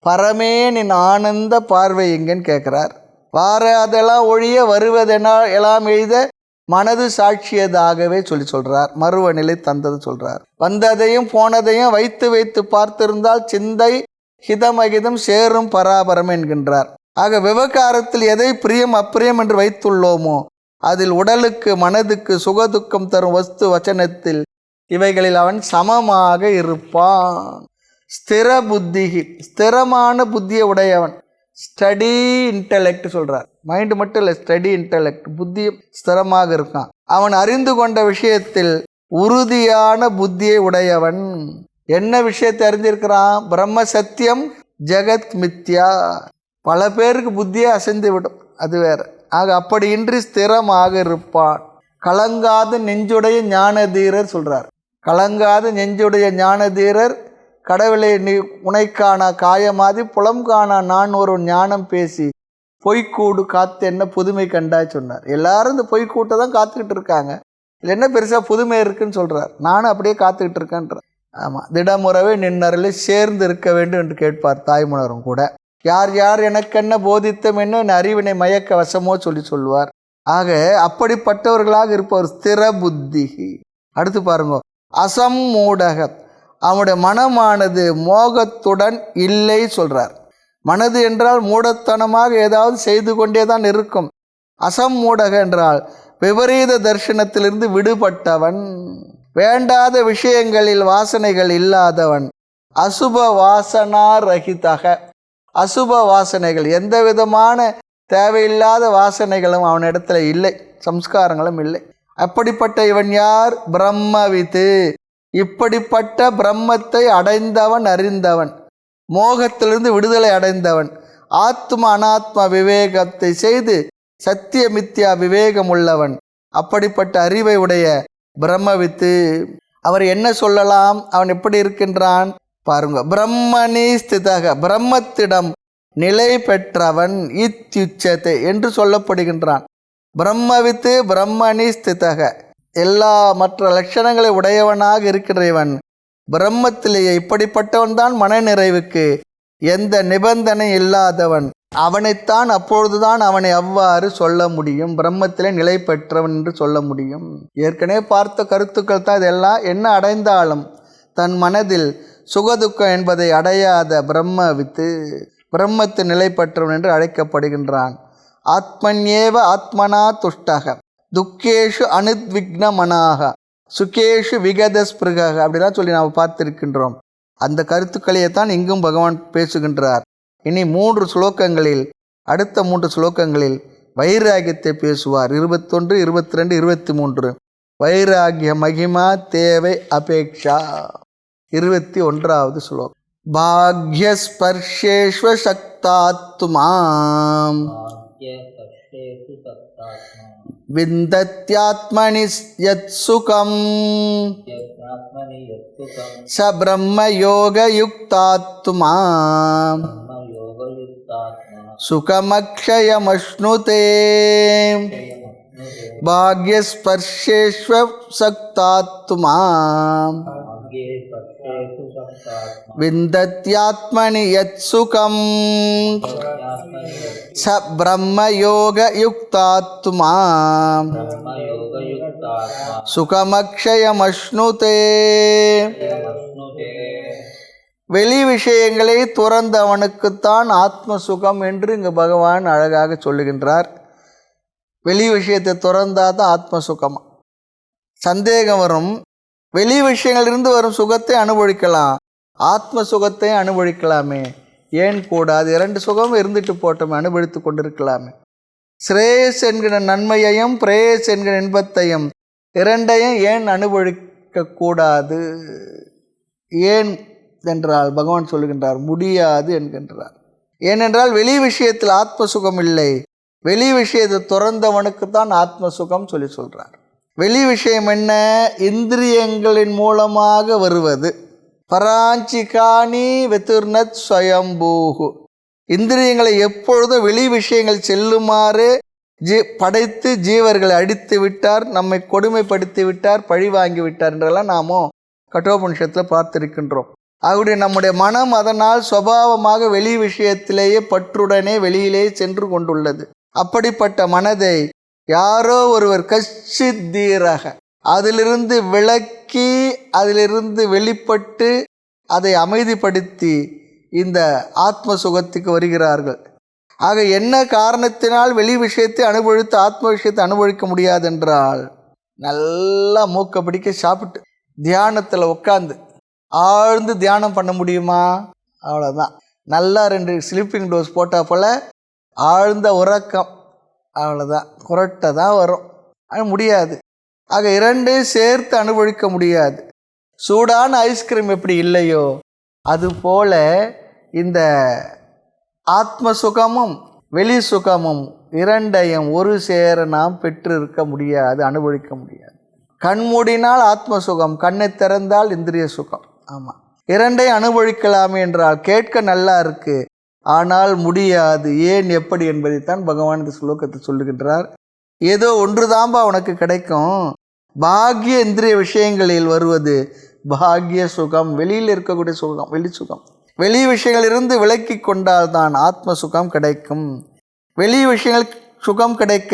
[SPEAKER 1] பரமே நின் ஆனந்த பார்வை எங்கன்னு கேட்குறார். வாராதெல்லாம் ஒழிய வருவதென எல்லாம் எழுத மனது சாட்சியதாகவே சொல்கிறார். மறுவ நிலை தந்தது சொல்கிறார். வந்ததையும் போனதையும் வைத்து வைத்து பார்த்திருந்தால் சிந்தை ஹிதமகிதம் சேரும் பராபரம் என்கின்றார். ஆக விவகாரத்தில் எதை பிரியம் அப்பிரியம் என்று வைத்துள்ளோமோ அதில் உடலுக்கு மனதுக்கு சுகதுக்கம் தரும் வஸ்து வச்சனத்தில் இவைகளில் அவன் சமமாக இருப்பான். ஸ்திர புத்திகி, ஸ்திரமான புத்தியை உடையவன். ஸ்டடி இன்டலெக்ட் சொல்கிறார். மைண்டு மட்டும் இல்லை, ஸ்டடி இன்டலெக்ட், புத்தி ஸ்திரமாக இருக்கான். அவன் அறிந்து கொண்ட விஷயத்தில் உறுதியான புத்தியை உடையவன். என்ன விஷயத்தை அறிஞ்சிருக்கிறான்? பிரம்ம சத்தியம் ஜெகத் மித்யா. பல பேருக்கு புத்தியை அசைந்து விடும், அது வேற. ஆக அப்படி இன்றி ஸ்திரமாக இருப்பான். கலங்காத நெஞ்சுடைய ஞானதீரர் சொல்கிறார். கலங்காத நெஞ்சுடைய ஞானதீரர் கடவுளை உனைக்கானா காயமாதி புலம் காணா நான் ஒரு ஞானம் பேசி பொய்க்கூடு காத்து என்ன புதுமை கண்டாய் சொன்னார். எல்லாரும் இந்த பொய்க்கூட்டை தான் காத்துக்கிட்டு இருக்காங்க. இல்லை என்ன பெருசாக புதுமை இருக்குன்னு சொல்கிறார். நானும் அப்படியே காத்துக்கிட்டு இருக்கேன்ற. ஆமாம், திடமுறவே நின்னரில் சேர்ந்து இருக்க வேண்டும் என்று கேட்பார் தாய்மலரும் கூட. யார் யார் எனக்கென்ன போதித்தம் என்ன அறிவினை மயக்க வசமோ சொல்லுவார். ஆக அப்படிப்பட்டவர்களாக இருப்பவர் ஸ்திர புத்தி. அடுத்து பாருங்க, அசம்மூடக, அவனுடைய மனமானது மோகத்துடன் இல்லை சொல்கிறார். மனது என்றால் மூடத்தனமாக ஏதாவது செய்து கொண்டே தான் இருக்கும். அசம்மூடக என்றால் விபரீத தரிசனத்திலிருந்து விடுபட்டவன், வேண்டாத விஷயங்களில் வாசனைகள் இல்லாதவன், அசுப வாசனா ரகிதக. அசுப வாசனைகள், எந்த விதமான தேவையில்லாத வாசனைகளும் அவனிடத்துல இல்லை, சம்ஸ்காரங்களும் இல்லை. அப்படிப்பட்ட இவன் யார்? பிரம்மவித்து. இப்படிப்பட்ட பிரம்மத்தை அடைந்தவன், அறிந்தவன், மோகத்திலிருந்து விடுதலை அடைந்தவன், ஆத்ம அனாத்ம விவேகத்தை செய்து சத்திய மித்யா விவேகம் உள்ளவன், அப்படிப்பட்ட அறிவை உடைய பிரம்மவித்து. அவர் என்ன சொல்லலாம்? அவன் எப்படி இருக்கின்றான் பாருங்க. பிரம்மணி ஸ்திதக, பிரம்மத்திடம் நிலை பெற்றவன் இத்யுச்சத்தை என்று சொல்லப்படுகின்றான். பிரம்மவித்து பிரம்மணி ஸ்திதக, எல்லா மற்ற லட்சணங்களை உடையவனாக இருக்கிறவன் பிரம்மத்திலேயே. இப்படிப்பட்டவன் தான் மன நிறைவுக்கு எந்த நிபந்தனை இல்லாதவன். அவனைத்தான், அப்பொழுதுதான் அவனை அவ்வாறு சொல்ல முடியும், பிரம்மத்திலே நிலை பெற்றவன் என்று சொல்ல முடியும். ஏற்கனவே பார்த்த கருத்துக்கள் தான் இதெல்லாம். என்ன அடைந்தாலும் தன் மனதில் சுகதுக்கம் என்பதை அடையாத பிரம்மவித்து, பிரம்மத்து நிலை பெற்றவன் என்று அழைக்கப்படுகின்றான். ஆத்மன்யேவ ஆத்மனா துஷ்டக துக்கேஷு அனுத்விக்னமனாக சுகேஷு விகதஸ்பிருக அப்படிலாம் சொல்லி நாம் பார்த்திருக்கின்றோம். அந்த கருத்துக்களையே தான் இங்கும் பகவான் பேசுகின்றார். இனி 3 ஸ்லோகங்களில், அடுத்த 3 ஸ்லோகங்களில் வைராகியத்தை பேசுவார். 21, 22, 23. வைராகிய மகிமா தேவை அபேக்ஷா. 21வது ஸ்லோகம். பாக்யஸ்பர்ஷேஷ்வ சக்தாத்மாம் விந்தத்யாத்மனி யத் சுகம் ச பிரம்ம யோக யுக்தாத்மா சுகமக்ஷயமஷ்ணுதே. பாக்யஸ்பர்ஷேஷ்வ சக்தாத்மா விந்தத்யாத்மனி யத் சுகம் ச பிரம்ம யோக யுக்தாத்மா சுகமக்ஷயமஷ்ணுதே. வெளி விஷயங்களை துறந்தவனுக்குத்தான் ஆத்ம சுகம் என்று இங்கு பகவான் அழகாக சொல்லுகின்றார். வெளி விஷயத்தை துறந்தால் தான் ஆத்ம சுகம். சந்தேகம் வரும். வெளி விஷயங்களிலிருந்து வரும் சுகத்தை அனுபவிக்கலாம், ஆத்ம சுகத்தை அனுபவிக்கலாமே, ஏன் கூடாது? 2 சுகம் இருந்துட்டு போட்டோமே, அனுபவித்து கொண்டிருக்கலாமே. ஸ்ரேயஸ் என்கிற நன்மையையும் பிரேயஸ் என்கிற இன்பத்தையும் இரண்டையும் ஏன் அனுபவிக்கக்கூடாது? ஏன் என்றால் பகவான் சொல்லுகின்றார், முடியாது என்கின்றார். ஏனென்றால் வெளி விஷயத்தில் ஆத்ம சுகம் இல்லை, வெளி விஷயத்தை துறந்தவனுக்கு தான் ஆத்ம சுகம் சொல்லி சொல்கிறார். வெளி விஷயம் என்ன? இந்திரியங்களின் மூலமாக வருவது. பராஞ்சிகாணி வெத்துர்னத் ஸ்வயம்பூஹு. இந்திரியங்களை எப்பொழுதும் வெளி விஷயங்கள் செல்லுமாறு படைத்து ஜீவர்களை அடித்து விட்டார், நம்மை கொடுமைப்படுத்தி விட்டார், பழி வாங்கி விட்டார் என்றெல்லாம் நாமோ கட்டோபனிஷத்தில் பார்த்திருக்கின்றோம். அவருடைய நம்முடைய மனம் அதனால் சுபாவமாக வெளி விஷயத்திலேயே பற்றுடனே வெளியிலே சென்று கொண்டுள்ளது. அப்படிப்பட்ட மனதை யாரோ ஒருவர் கச்சித்தீரக அதிலிருந்து விலக்கி அதிலிருந்து வெளிப்பட்டு அதை அமைதிப்படுத்தி இந்த ஆத்ம சுகத்துக்கு வருகிறார்கள். ஆக என்ன காரணத்தினால் வெளி விஷயத்தை அனுபவித்து ஆத்ம விஷயத்தை அனுபவிக்க முடியாதென்றால், நல்லா மூக்க பிடிக்க சாப்பிட்டு தியானத்தில் உட்காந்து ஆழ்ந்து தியானம் பண்ண முடியுமா? அவ்வளோதான். நல்லா 2 ஸ்லீப்பிங் டோஸ் போட்டால் போல் ஆழ்ந்த உறக்கம், அவ்வளோதான். குரட்டை தான் வரும், அது முடியாது. ஆக 2 சேர்த்து அனுபவிக்க முடியாது. சூடான ஐஸ்கிரீம் எப்படி இல்லையோ அதுபோல் இந்த ஆத்ம சுகமும் வெளி சுகமும் 2ஐயும் ஒரு சேர நாம் பெற்றிருக்க முடியாது, அனுபவிக்க முடியாது. கண்மூடினால் ஆத்ம சுகம், கண்ணை திறந்தால் இந்திரிய சுகம். ஆமாம், 2ஐயும் அனுபவிக்கலாமே என்றால் கேட்க நல்லா இருக்கு, ஆனால் முடியாது. ஏன் எப்படி என்பதைத்தான் பகவான் இந்த ஸ்லோகத்தை சொல்லுகின்றார். ஏதோ ஒன்று தாம்பா உனக்கு கிடைக்கும். பாக்ய இந்திரிய விஷயங்களில் வருவது பாக்ய சுகம், வெளியில் இருக்கக்கூடிய சுகம், வெளி சுகம். வெளி விஷயங்களிலிருந்து விலக்கி கொண்டால் தான் ஆத்ம சுகம் கிடைக்கும். வெளி விஷயங்கள் சுகம் கிடைக்க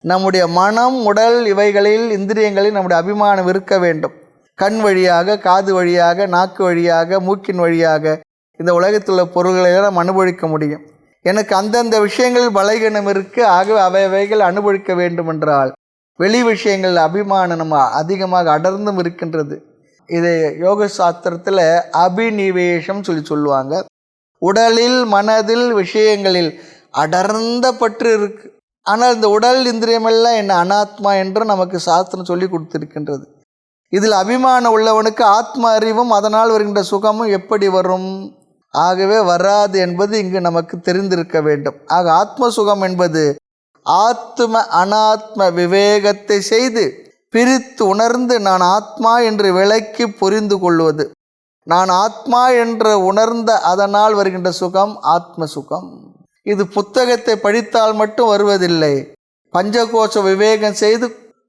[SPEAKER 1] நம்முடைய மனம், உடல் இவைகளில் இந்திரியங்களில் நம்முடைய அபிமானம் இருக்க வேண்டும். கண் வழியாக, காது வழியாக, நாக்கு வழியாக, மூக்கின் வழியாக இந்த உலகத்தில் உள்ள பொருள்களை நாம் அனுபவிக்க முடியும். எனக்கு அந்தந்த விஷயங்களில் பலகீனம் இருக்குது, ஆகவே அவைகள் அனுபவிக்க வேண்டும் என்றால் வெளி விஷயங்கள் அபிமானம் நம்ம அதிகமாக அடர்ந்தும் இருக்கின்றது. இதை யோக சாஸ்திரத்தில் அபிநிவேஷம் சொல்லுவாங்க. உடலில், மனதில், விஷயங்களில் அடர்ந்த பற்று இருக்கு. ஆனால் இந்த உடல் இந்திரியமெல்லாம் என்ன அனாத்மா என்று நமக்கு சாஸ்திரம் சொல்லி கொடுத்திருக்கின்றது. இதில் அபிமானம் உள்ளவனுக்கு ஆத்ம அறிவும் அதனால் வருகின்ற சுகமும் எப்படி வரும்? ஆகவே வராது என்பது இங்கு நமக்கு தெரிந்திருக்க வேண்டும். ஆக ஆத்ம சுகம் என்பது ஆத்ம அனாத்ம விவேகத்தை செய்து பிரித்து உணர்ந்து நான் ஆத்மா என்று விளக்கி புரிந்து கொள்வது. நான் ஆத்மா என்று உணர்ந்த அதனால் வருகின்ற சுகம் ஆத்ம சுகம். இது புத்தகத்தை படித்தால் மட்டும் வருவதில்லை. பஞ்சகோஷ விவேகம் செய்து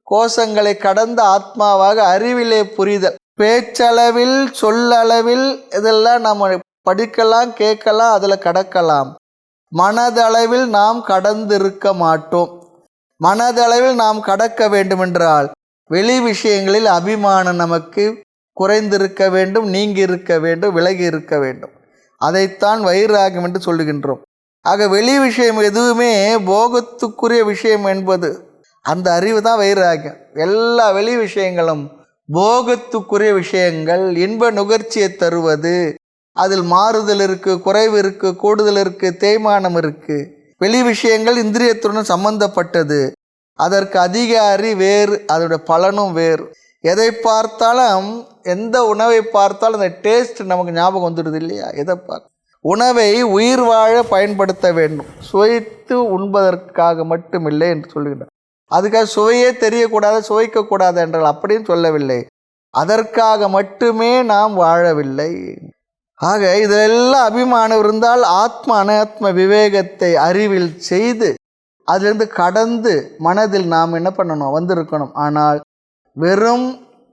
[SPEAKER 1] கோஷங்களை கடந்த ஆத்மாவாக அறிவிலே புரிதல், பேச்சளவில் சொல்லளவில் இதெல்லாம் நாம் படிக்கலாம், கேட்கலாம், அதில் கடக்கலாம். மனதளவில் நாம் கடந்திருக்க மாட்டோம். மனதளவில் நாம் கடக்க வேண்டுமென்றால் வெளி விஷயங்களில் அபிமானம் நமக்கு குறைந்திருக்க வேண்டும், நீங்கி இருக்க வேண்டும், விலகி இருக்க வேண்டும். அதைத்தான் வைராகியம் என்று சொல்லுகின்றோம். ஆக வெளி விஷயம் எதுவுமே போகத்துக்குரிய விஷயம் என்பது அந்த அறிவு தான் வைராகியம். எல்லா வெளி விஷயங்களும் போகத்துக்குரிய விஷயங்கள், இன்ப நுகர்ச்சியை தருவது. அதில் மாறுதல் இருக்குது, குறைவு இருக்குது, கூடுதல் இருக்குது, தேய்மானம் இருக்குது. வெளி விஷயங்கள் இந்திரியத்துடன் சம்பந்தப்பட்டது. அதற்கு அதிகாரி வேறு, அதோட பலனும் வேறு. எதை பார்த்தாலும், எந்த உணவை பார்த்தாலும் அந்த டேஸ்ட் நமக்கு ஞாபகம் வந்துடுது இல்லையா? எதை பார்த்து உணவை உயிர் வாழ பயன்படுத்த வேண்டும், சுவைத்து உண்பதற்காக மட்டுமில்லை என்று சொல்லுகிறார். அதுக்காக சுவையே தெரியக்கூடாது, சுவைக்கக்கூடாது என்றால் அப்படின்னு சொல்லவில்லை. அதற்காக மட்டுமே நாம் வாழவில்லை. ஆக இதெல்லாம் அபிமானம் இருந்தால் ஆத்ம அனாத்ம விவேகத்தை அறிவில் செய்து அதிலிருந்து கடந்து மனதில் நாம் என்ன பண்ணணும்? வந்திருக்கணும். ஆனால் வெறும்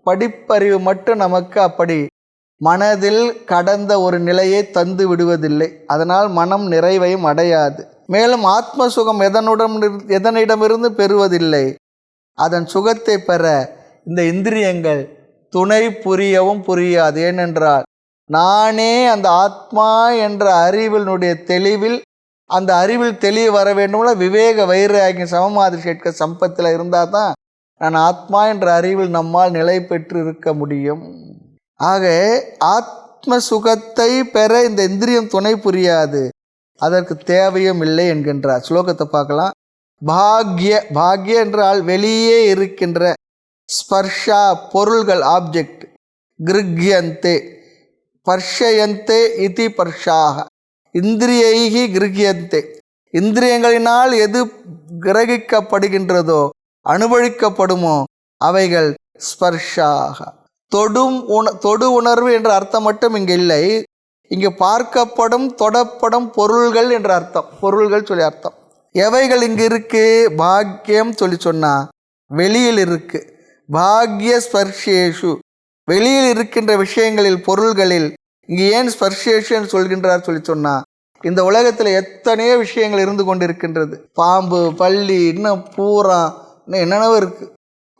[SPEAKER 1] படிப்பறிவு மட்டும் நமக்கு அப்படி மனதில் கடந்த ஒரு நிலையை தந்து விடுவதில்லை. அதனால் மனம் நிறைவையும் அடையாது. மேலும் ஆத்ம சுகம் எதனிடமிருந்து பெறுவதில்லை. அதன் சுகத்தை பெற இந்த இந்திரியங்கள் துணை புரியவும் புரியாது. ஏனென்றால் நானே அந்த ஆத்மா என்ற அறிவினுடைய தெளிவில், அந்த அறிவில் தெளிவு வர வேண்டும்ல விவேக வைராகியம் சமமாதிரி கேட்க சம்பத்தில் இருந்தால் தான் நான் ஆத்மா என்ற அறிவில் நம்மால் நிலை பெற்று இருக்க முடியும். ஆக ஆத்ம சுகத்தை பெற இந்த இந்திரியம் துணை புரியாது, அதற்கு தேவையும் இல்லை என்கின்றார். ஸ்லோகத்தை பார்க்கலாம். பாக்ய என்றால் வெளியே இருக்கின்ற ஸ்பர்ஷா பொருள்கள், ஆப்ஜெக்ட். கிருக்யந்தே பர்ஷயந்தே இதி பர்ஷாக, இந்திரியைகி கிரகியந்தே, இந்திரியங்களினால் எது கிரகிக்கப்படுகின்றதோ அனுபவிக்கப்படுமோ அவைகள் ஸ்பர்ஷாக. தொடு உணர்வு என்ற அர்த்தம் மட்டும் இங்கே இல்லை. இங்கே பார்க்கப்படும் தொடப்படும் பொருள்கள் என்ற அர்த்தம். பொருள்கள் சொல்லி அர்த்தம். எவைகள் இங்கு இருக்கு? பாக்கியம் சொல்லி சொன்னா வெளியில் இருக்கு. பாக்ய ஸ்பர்ஷேஷு, வெளியில் இருக்கின்ற விஷயங்களில் பொருள்களில். இங்கு ஏன் ஸ்பர்ஷேஷன் சொல்கின்றார் சொல்லி சொன்னா, இந்த உலகத்தில் எத்தனையோ விஷயங்கள் இருந்து கொண்டு இருக்கின்றது. பாம்பு, பல்லி, இன்னும் பூரா, இன்னும் என்னென்னவோ இருக்குது.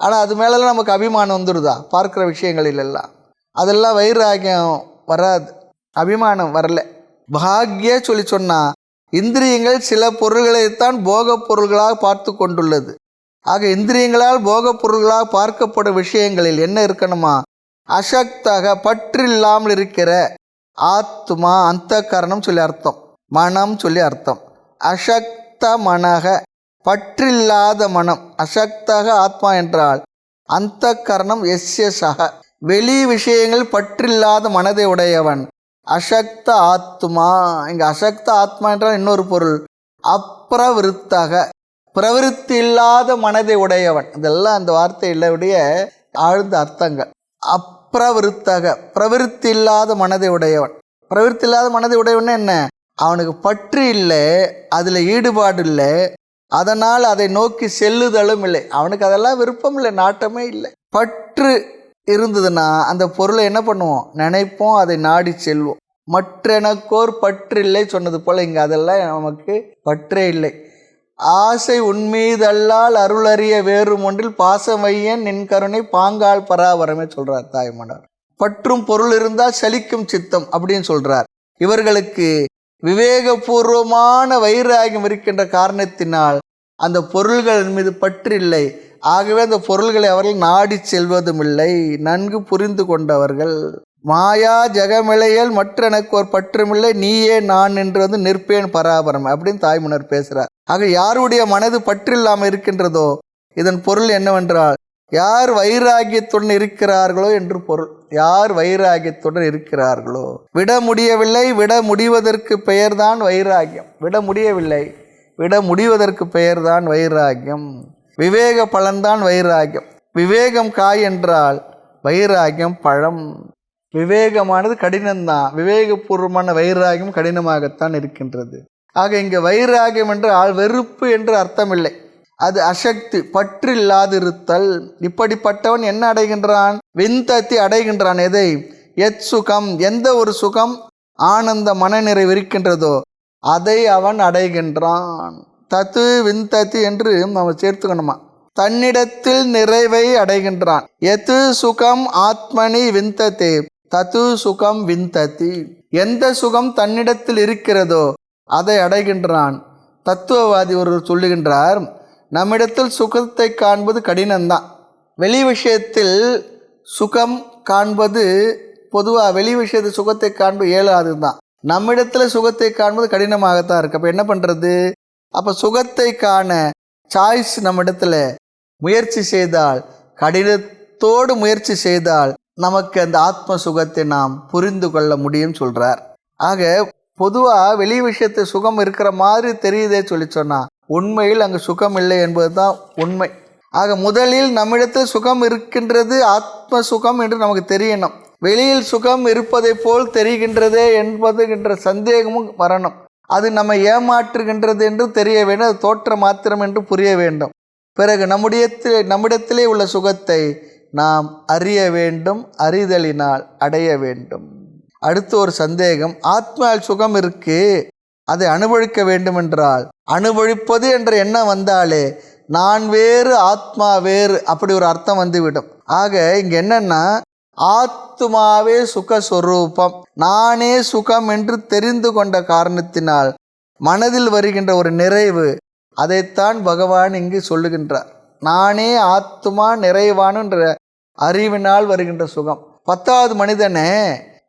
[SPEAKER 1] ஆனால் அது மேலெல்லாம் நமக்கு அபிமானம் வந்துடுதா? பார்க்குற விஷயங்களில் எல்லாம் அதெல்லாம் வைராகியம் வராது, அபிமானம் வரல. பாக்ய சொல்லி சொன்னால் இந்திரியங்கள் சில பொருள்களைத்தான் போக பொருள்களாக பார்த்து கொண்டுள்ளது. ஆக இந்திரியங்களால் போக பொருள்களாக பார்க்கப்படும் விஷயங்களில் என்ன இருக்கணுமா? அசக்தாக, பற்றில்லாமல் இருக்கிற ஆத்மா, அந்த கரணம் சொல்லி அர்த்தம், மனம் சொல்லி அர்த்தம். அசக்த மனக, பற்றில்லாத மனம். அசக்தாக ஆத்மா என்றால் அந்த கரணம் எஸ்ய சக, வெளி விஷயங்கள் பற்றில்லாத மனதை உடையவன் அசக்த ஆத்மா. இங்கே அசக்த ஆத்மா என்றால் இன்னொரு பொருள் அப்பிரவிருத்தாக, பிரவிருத்தி இல்லாத மனதை உடையவன். இதெல்லாம் அந்த வார்த்தையிலுடைய ஆழ்ந்த அர்த்தங்கள். அப்பிரவிருத்தாக, பிரவிருத்தி இல்லாத மனதை உடையவன். பிரவிருத்தி இல்லாத மனதை உடையவன் என்ன? அவனுக்கு பற்று இல்லை, அதில் ஈடுபாடு இல்லை, அதனால் அதை நோக்கி செல்லுதலும் இல்லை. அவனுக்கு அதெல்லாம் விருப்பம் இல்லை, நாட்டமே இல்லை. பற்று இருந்ததுன்னா அந்த பொருளை என்ன பண்ணுவோம்? நினைப்போம், அதை நாடி செல்வோம். மற்றெனக்கோர் பற்றில்லை சொன்னது போல் இங்கே அதெல்லாம் நமக்கு பற்றே இல்லை. ஆசை உன்மீதல்லால் அருளறிய வேறும் ஒன்றில் பாசமையன் நின் கருணை பாங்கால் பராபரமே சொல்கிறார் தாய்மன்னர். பற்றும் பொருள் இருந்தால் சலிக்கும் சித்தம் அப்படின்னு சொல்கிறார். இவர்களுக்கு விவேகபூர்வமான வைராகியம் இருக்கின்ற காரணத்தினால் அந்த பொருள்களின் மீது பற்றில்லை. ஆகவே அந்த பொருள்களை அவர்கள் நாடி செல்வதும் இல்லை. நன்கு புரிந்து கொண்டவர்கள். மாயா ஜெகமிளையல் மற்றெனக்கு ஒரு பற்றுமில்லை, நீயே நான் என்று நிற்பேன் பராபரம் அப்படின்னு தாய்மன்னர் பேசுகிறார். ஆக யாருடைய மனது பற்றில்லாமல் இருக்கின்றதோ இதன் பொருள் என்னவென்றால் யார் வைராகியத்துடன் இருக்கிறார்களோ என்று பொருள். யார் வைராகியத்துடன் இருக்கிறார்களோ. விட முடியவில்லை, விட முடிவதற்கு பெயர்தான் வைராகியம். விட முடியவில்லை, விட முடிவதற்கு பெயர்தான் வைராகியம். விவேக பலன்தான் வைராகியம். விவேகம் காய் என்றால் வைராகியம் பழம். விவேகமானது கடினம்தான், விவேகபூர்வமான வைராகியம் கடினமாகத்தான் இருக்கின்றது. ஆக இங்கே வைராகியம் என்றால் வெறுப்பு என்று அர்த்தமில்லை, அது அசக்தி, பற்றில்லாதிருத்தல். இப்படிப்பட்டவன் என்ன அடைகின்றான்? விந்தத்தி அடைகின்றான். எதை? எத் சுகம், எந்த ஒரு சுகம் ஆனந்த மனநிறைவு இருக்கின்றதோ அதை அவன் அடைகின்றான். தத்து விந்தத்தி என்று நம்ம சேர்த்துக்கணுமா? தன்னிடத்தில் நிறைவை அடைகின்றான். எது சுகம் ஆத்மனி விந்தத்தே தத்து சுகம் விந்தத்தி. எந்த சுகம் தன்னிடத்தில் இருக்கிறதோ அதை அடைகின்றான். தத்துவவாதி ஒருவர் சொல்லுகின்றார், நம்மிடத்தில் சுகத்தை காண்பது கடினம்தான். வெளி விஷயத்தில் சுகம் காண்பது பொதுவாக வெளி விஷயத்தில் சுகத்தை காண்பது இயலாது தான். நம்மிடத்தில் சுகத்தை காண்பது கடினமாகத்தான் இருக்குது. அப்போ என்ன பண்ணுறது? அப்போ சுகத்தை காண சாய்ஸ் நம்மிடத்தில் முயற்சி செய்தால், கடினத்தோடு முயற்சி செய்தால் நமக்கு அந்த ஆத்ம சுகத்தை நாம் புரிந்து கொள்ள முடியும் சொல்கிறார். ஆக பொதுவாக வெளி விஷயத்தை சுகம் இருக்கிற மாதிரி தெரியுதே சொல்லி சொன்னால் உண்மையில் அங்கு சுகம் இல்லை என்பது தான் உண்மை. ஆக முதலில் நம்மிடத்தில் சுகம் இருக்கின்றது, ஆத்ம சுகம் என்று நமக்கு தெரியணும். வெளியில் சுகம் இருப்பதை போல் தெரிகின்றதே என்பதுகின்ற சந்தேகமும் வரணும். அது நம்ம ஏமாற்றுகின்றது என்று தெரிய வேண்டும், அது தோற்ற மாத்திரம் என்று புரிய வேண்டும். பிறகு நம்மிடத்திலே உள்ள சுகத்தை நாம் அறிய வேண்டும், அறிதலினால் அடைய வேண்டும். அடுத்து ஒரு சந்தேகம், ஆத்மாவில் சுகம் இருக்கு, அதை அனுபவிக்க வேண்டும் என்றால் அனுபவிப்பது என்ற எண்ணம் வந்தாலே நான் வேறு ஆத்மா வேறு அப்படி ஒரு அர்த்தம் வந்துவிடும். ஆக இங்கே என்னன்னா ஆத்மாவே சுகஸ்வரூபம், நானே சுகம் என்று தெரிந்து கொண்ட காரணத்தினால் மனதில் வருகின்ற ஒரு நிறைவு, அதைத்தான் பகவான் இங்கு சொல்லுகின்றார். நானே ஆத்மா நிறைவானுன்ற அறிவினால் வருகின்ற சுகம். 10வது மனிதனை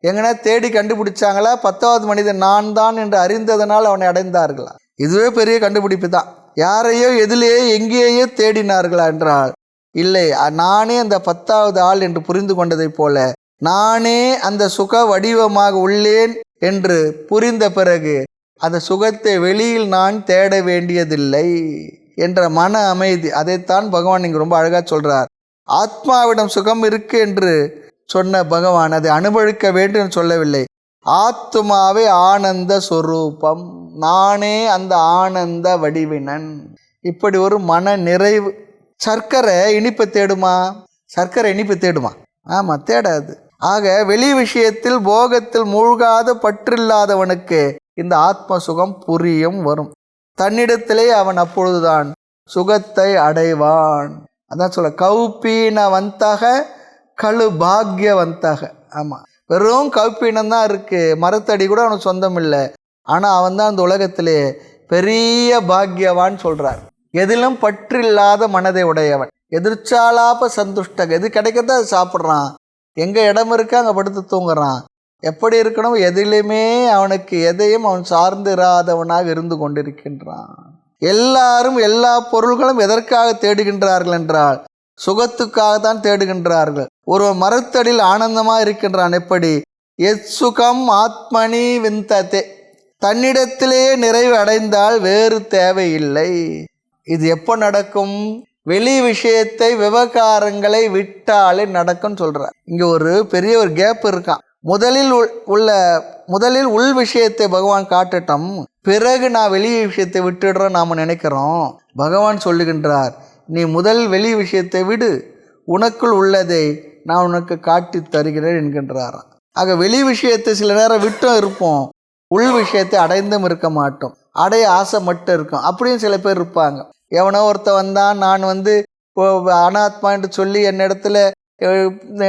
[SPEAKER 1] எங்கன்னா தேடி கண்டுபிடிச்சாங்களா? 10வது மனிதன் நான் தான் என்று அறிந்ததனால் அவனை அடைந்தார்களா? இதுவே பெரிய கண்டுபிடிப்பு தான். யாரையோ எதிலேயோ எங்கேயோ தேடினார்களா என்றால் இல்லை, நானே அந்த 10வது ஆள் என்று புரிந்து கொண்டதைப் போல நானே அந்த சுக வடிவமாக உள்ளேன் என்று புரிந்த பிறகு அந்த சுகத்தை வெளியில் நான் தேட வேண்டியதில்லை என்ற மன அமைதி. அதைத்தான் பகவான் இங்கே ரொம்ப அழகாக சொல்கிறார். ஆத்மாவிடம் சுகம் இருக்கு என்று சொன்ன பகவான் அதை அனுபவிக்க வேண்டும் என்று சொல்லவில்லை. ஆத்மாவே ஆனந்த சொரூபம், நானே அந்த ஆனந்த வடிவினன். இப்படி ஒரு மன நிறைவு. சர்க்கரை இனிப்பு தேடுமா? சர்க்கரை இனிப்பு தேடுமா? ஆமாம், தேடாது. ஆக வெளி விஷயத்தில் போகத்தில் மூழ்காத பற்றில்லாதவனுக்கு இந்த ஆத்ம சுகம் புரியும் வரும். தன்னிடத்திலே அவன் அப்பொழுதுதான் சுகத்தை அடைவான். அதான் சொல்ல கௌப்பீனவந்தக கழு பாக்யவந்தக. ஆமாம், வெறும் கௌப்பீனம்தான் இருக்குது, மரத்தடி கூட அவனுக்கு சொந்தம் இல்லை. ஆனால் அவன் தான் அந்த உலகத்திலே பெரிய பாக்யவான் சொல்கிறார். எதிலும் பற்றில்லாத மனதை உடையவன். எதிர்ச்சாலாப்ப சந்துஷ்டக, எது கிடைக்கிறத அது சாப்பிட்றான், எங்கே இடம் இருக்கா அங்கே படுத்து தூங்குறான். எப்படி இருக்கணும்? எதிலுமே அவனுக்கு எதையும் அவன் சார்ந்திராதவனாக இருந்து கொண்டிருக்கின்றான். எல்லாரும் எல்லா பொருள்களும் எதற்காக தேடுகின்றார்கள் என்றால் சுகத்துக்காகத்தான் தேடுகின்றார்கள். ஒரு மரத்தடியில் ஆனந்தமாக இருக்கின்றான். எப்படி? எத் சுகம் ஆத்மனி விந்ததே, தன்னிடத்திலேயே நிறைவு அடைந்தால் வேறு தேவையில்லை. இது எப்போ நடக்கும்? வெளி விஷயத்தை விவகாரங்களை விட்டாலே நடக்கும் சொல்கிறார். இங்கே ஒரு பெரிய ஒரு கேப் இருக்கான். முதலில் உள் விஷயத்தை பகவான் காட்டட்டும், பிறகு நான் வெளி விஷயத்தை விட்டுடுறோம் நாம் நினைக்கிறோம். பகவான் சொல்லுகின்றார், நீ முதல் வெளி விஷயத்தை விடு, உனக்குள் உள்ளதை நான் உனக்கு காட்டி தருகிறேன் என்கின்றாராம். ஆக வெளி விஷயத்தை சில நேரம் விட்டும் இருப்போம், உள் விஷயத்தை அடைந்தும் இருக்க மாட்டோம். அடைய ஆசை மட்டும் இருக்கும். அப்படியும் சில பேர் இருப்பாங்க. எவனோ ஒருத்த வந்தான், நான் அனாத்மான்னு சொல்லி என்னிடத்துல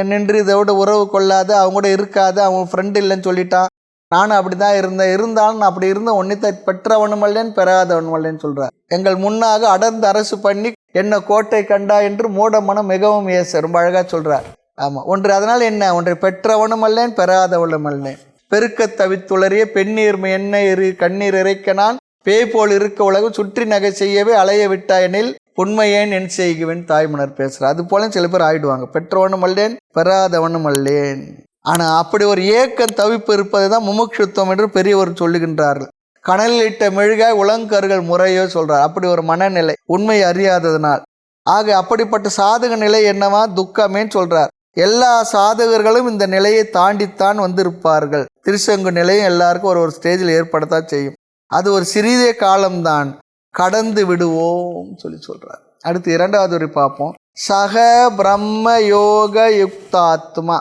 [SPEAKER 1] நின்று இதோட உறவு கொள்ளாத, அவங்க கூட இருக்காது, அவங்க ஃப்ரெண்டு இல்லைன்னு சொல்லிட்டான். நானும் அப்படி தான் இருந்தாலும் நான் அப்படி இருந்த ஒன்றை பெற்றவனும் அல்லேன் பெறாதவனும் அல்லேன்னு சொல்கிறார். எங்கள் முன்னாக அடர்ந்து அரசு பண்ணி என்ன கோட்டை கண்டா என்று மூட மனம் மிகவும் ஏச, ரொம்ப அழகாக சொல்கிறார். ஆமாம், ஒன்று அதனால் என்ன, ஒன்றை பெற்றவனும் அல்லேன் பெறாதவனும் அல்லேன். பெருக்க தவித்துளறிய பெண்ணீர்மை என்ன கண்ணீர் இறைக்க நான் பேய் போல் இருக்க உலகம் சுற்றி நகை செய்யவே அலைய விட்டாயெனில் உண்மையேன் என் செய்குவேன் தாய்மலர் பேசுகிறார். அது போல சில பேர் ஆயிடுவாங்க, பெற்றவனும் அல்லேன் பெறாதவனும் அல்லேன். ஆனால் அப்படி ஒரு ஏக்கம் தவிப்பு இருப்பதை தான் முமுட்சுத்துவம் என்று பெரியவர் சொல்லுகின்றார்கள். கனலில் இட்ட மெழுகாய் உலங்கர்கள் முறையோ சொல்கிறார். அப்படி ஒரு மனநிலை, உண்மை அறியாததனால். ஆக அப்படிப்பட்ட சாதக நிலை என்னவா? துக்கமேன்னு சொல்கிறார். எல்லா சாதகர்களும் இந்த நிலையை தாண்டித்தான் வந்திருப்பார்கள். திருச்சங்கு நிலையும் எல்லாருக்கும் ஒரு ஸ்டேஜில் ஏற்படத்தான் செய்யும். அது ஒரு சிறிய காலம்தான், கடந்து விடுவோம் சொல்கிறார். அடுத்து இரண்டாவது வரி பார்ப்போம். சக பிரம்ம யோக யுக்தாத்மா.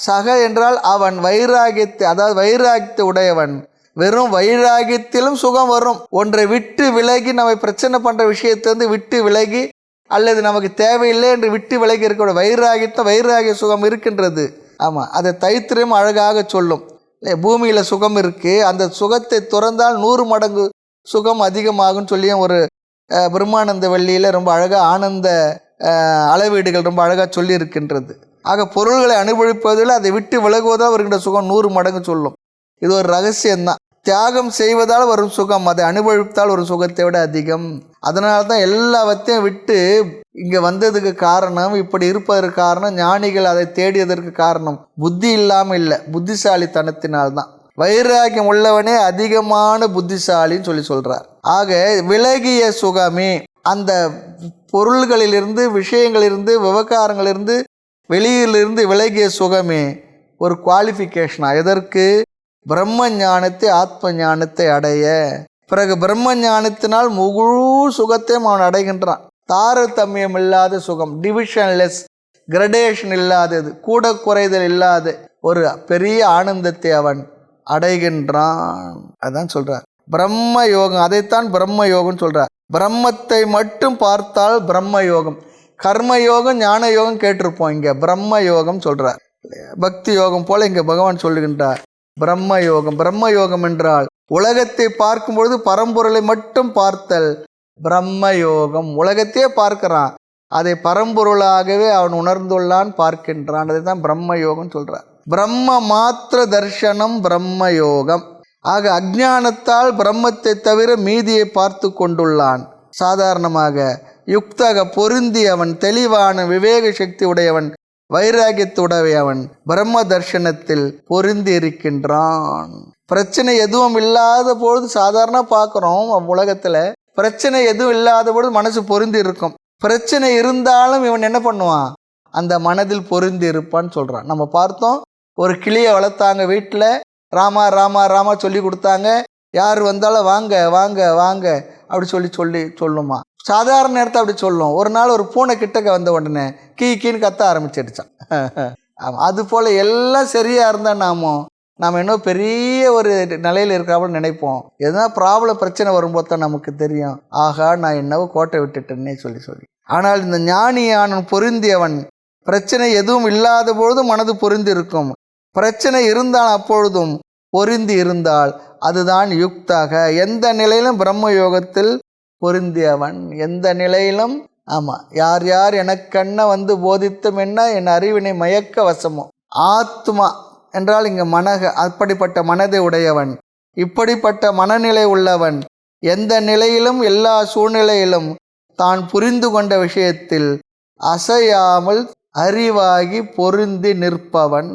[SPEAKER 1] சக என்றால் அவன் வைராகியத்தை, அதாவது வைராகியத்தை உடையவன். வெறும் வைராகியத்திலும் சுகம் வரும். ஒன்றை விட்டு விலகி, நம்ம பிரச்சனை பண்ணுற விஷயத்திலிருந்து விட்டு விலகி, அல்லது நமக்கு தேவையில்லை என்று விட்டு விலகி இருக்க வைராகிய சுகம் இருக்கின்றது. ஆமாம், அதை தைத்திரியம் அழகாக சொல்லும். பூமியில் சுகம் இருக்குது, அந்த சுகத்தை துறந்தால் 100 மடங்கு சுகம் அதிகமாகும்னு சொல்லியும் ஒரு பிரம்மானந்த வள்ளியில் ரொம்ப அழகாக ஆனந்த அளவீடுகள் ரொம்ப அழகாக சொல்லி இருக்கின்றது. ஆக பொருள்களை அனுபவிப்பதில் அதை விட்டு விலகுவதால் வருகின்ற சுகம் 100 மடங்கு சொல்லும். இது ஒரு ரகசியம்தான். தியாகம் செய்வதால் வரும் சுகம் அதை அனுபவித்தால் ஒரு சுகத்தை விட அதிகம். அதனால தான் எல்லாவற்றையும் விட்டு இங்கே வந்ததுக்கு காரணம், இப்படி இருப்பதற்கு காரணம், ஞானிகள் அதை தேடியதற்கு காரணம் புத்தி இல்லாமல் இல்லை, புத்திசாலித்தனத்தினால்தான். வைராகியம் உள்ளவனே அதிகமான புத்திசாலின்னு சொல்கிறார். ஆக விலகிய சுகமே, அந்த பொருள்களிலிருந்து, விஷயங்களிலிருந்து, விவகாரங்களிலிருந்து, வெளியிலிருந்து விலகிய சுகமே ஒரு குவாலிஃபிகேஷனாக எதற்கு? பிரம்ம ஞானத்தை, ஆத்ம ஞானத்தை அடைய. பிறகு பிரம்ம ஞானத்தினால் முழு சுகத்தையும் அவன் அடைகின்றான். தாரதமியம் இல்லாத சுகம், டிவிஷன்லெஸ், கிரடேஷன் இல்லாதது, கூட குறைதல் இல்லாத ஒரு பெரிய ஆனந்தத்தை அவன் அடைகின்றான். அதான் சொல்றார் பிரம்ம யோகம். அதைத்தான் பிரம்ம யோகம் சொல்றார். பிரம்மத்தை மட்டும் பார்த்தால் பிரம்ம யோகம். கர்ம யோகம், ஞான யோகம் கேட்டிருப்போம். இங்கே பிரம்ம யோகம் சொல்றார். பக்தி யோகம் போல இங்கே பகவான் சொல்லுகின்றார் பிரம்ம யோகம். பிரம்ம யோகம் என்றால் உலகத்தை பார்க்கும் பொழுது பரம்பொருளை மட்டும் பார்த்தல் பிரம்ம யோகம். உலகத்தையே பார்க்கிறான், அதை பரம்பொருளாகவே அவன் உணர்ந்துள்ளான், பார்க்கின்றான். அதை தான் பிரம்ம யோகம் சொல்றார். பிரம்ம மாத்திர தர்சனம் பிரம்ம யோகம். ஆக அஞ்ஞானத்தால் பிரம்மத்தை தவிர மீதியை பார்த்து கொண்டுள்ளான். சாதாரணமாக யுக்தக பொருந்தி அவன் தெளிவான விவேக சக்தி உடையவன் வைராகியத்துடையவன் பிரம்ம தர்ஷனத்தில் பொருந்தி இருக்கின்றான். பிரச்சனை எதுவும் இல்லாத பொழுது சாதாரண பார்க்குறோம் உலகத்தில், பிரச்சனை எதுவும் இல்லாத பொழுது மனசு பொருந்தி இருக்கும். பிரச்சனை இருந்தாலும் இவன் என்ன பண்ணுவான், அந்த மனதில் பொருந்தி இருப்பான்னு சொல்கிறான். நம்ம பார்த்தோம், ஒரு கிளியை வளர்த்தாங்க வீட்டில், ராமா ராமா ராமா சொல்லி கொடுத்தாங்க. யார் வந்தாலும் வாங்க வாங்க வாங்க அப்படி சொல்லுமா. சாதாரண நேரத்தை அப்படி சொல்லும். ஒரு நாள் ஒரு பூனை கிட்டக்க வந்த உடனே கீன்னு கத்த ஆரம்பிச்சிடுச்சான். அது போல் எல்லாம் சரியாக இருந்தால் நாம் இன்னும் பெரிய ஒரு நிலையில் இருக்கிறாப்புல நினைப்போம். எதுனா ப்ராப்ளம் பிரச்சனை வரும்போது தான் நமக்கு தெரியும், ஆகா நான் என்னவோ கோட்டை விட்டுட்டேன்னே சொல்லி. ஆனால் இந்த ஞானியான பொருந்தியவன் பிரச்சனை எதுவும் இல்லாத பொழுதும் மனது பொருந்தி இருக்கும். பிரச்சனை இருந்தால் அப்பொழுதும் பொருந்தி இருந்தால் அதுதான் யுக்தாக. எந்த நிலையிலும் பிரம்ம யோகத்தில் பொருந்தியவன், எந்த நிலையிலும். ஆமாம், யார் யார் எனக்கண்ண வந்து போதித்தும் என்ன என் அறிவினை மயக்க வசமோ. ஆத்மா என்றால் இங்கே அப்படிப்பட்ட மனதை உடையவன், இப்படிப்பட்ட மனநிலை உள்ளவன், எந்த நிலையிலும் எல்லா சூழ்நிலையிலும் தான் புரிந்து கொண்ட விஷயத்தில் அசையாமல் அறிவாகி பொருந்தி நிற்பவன்.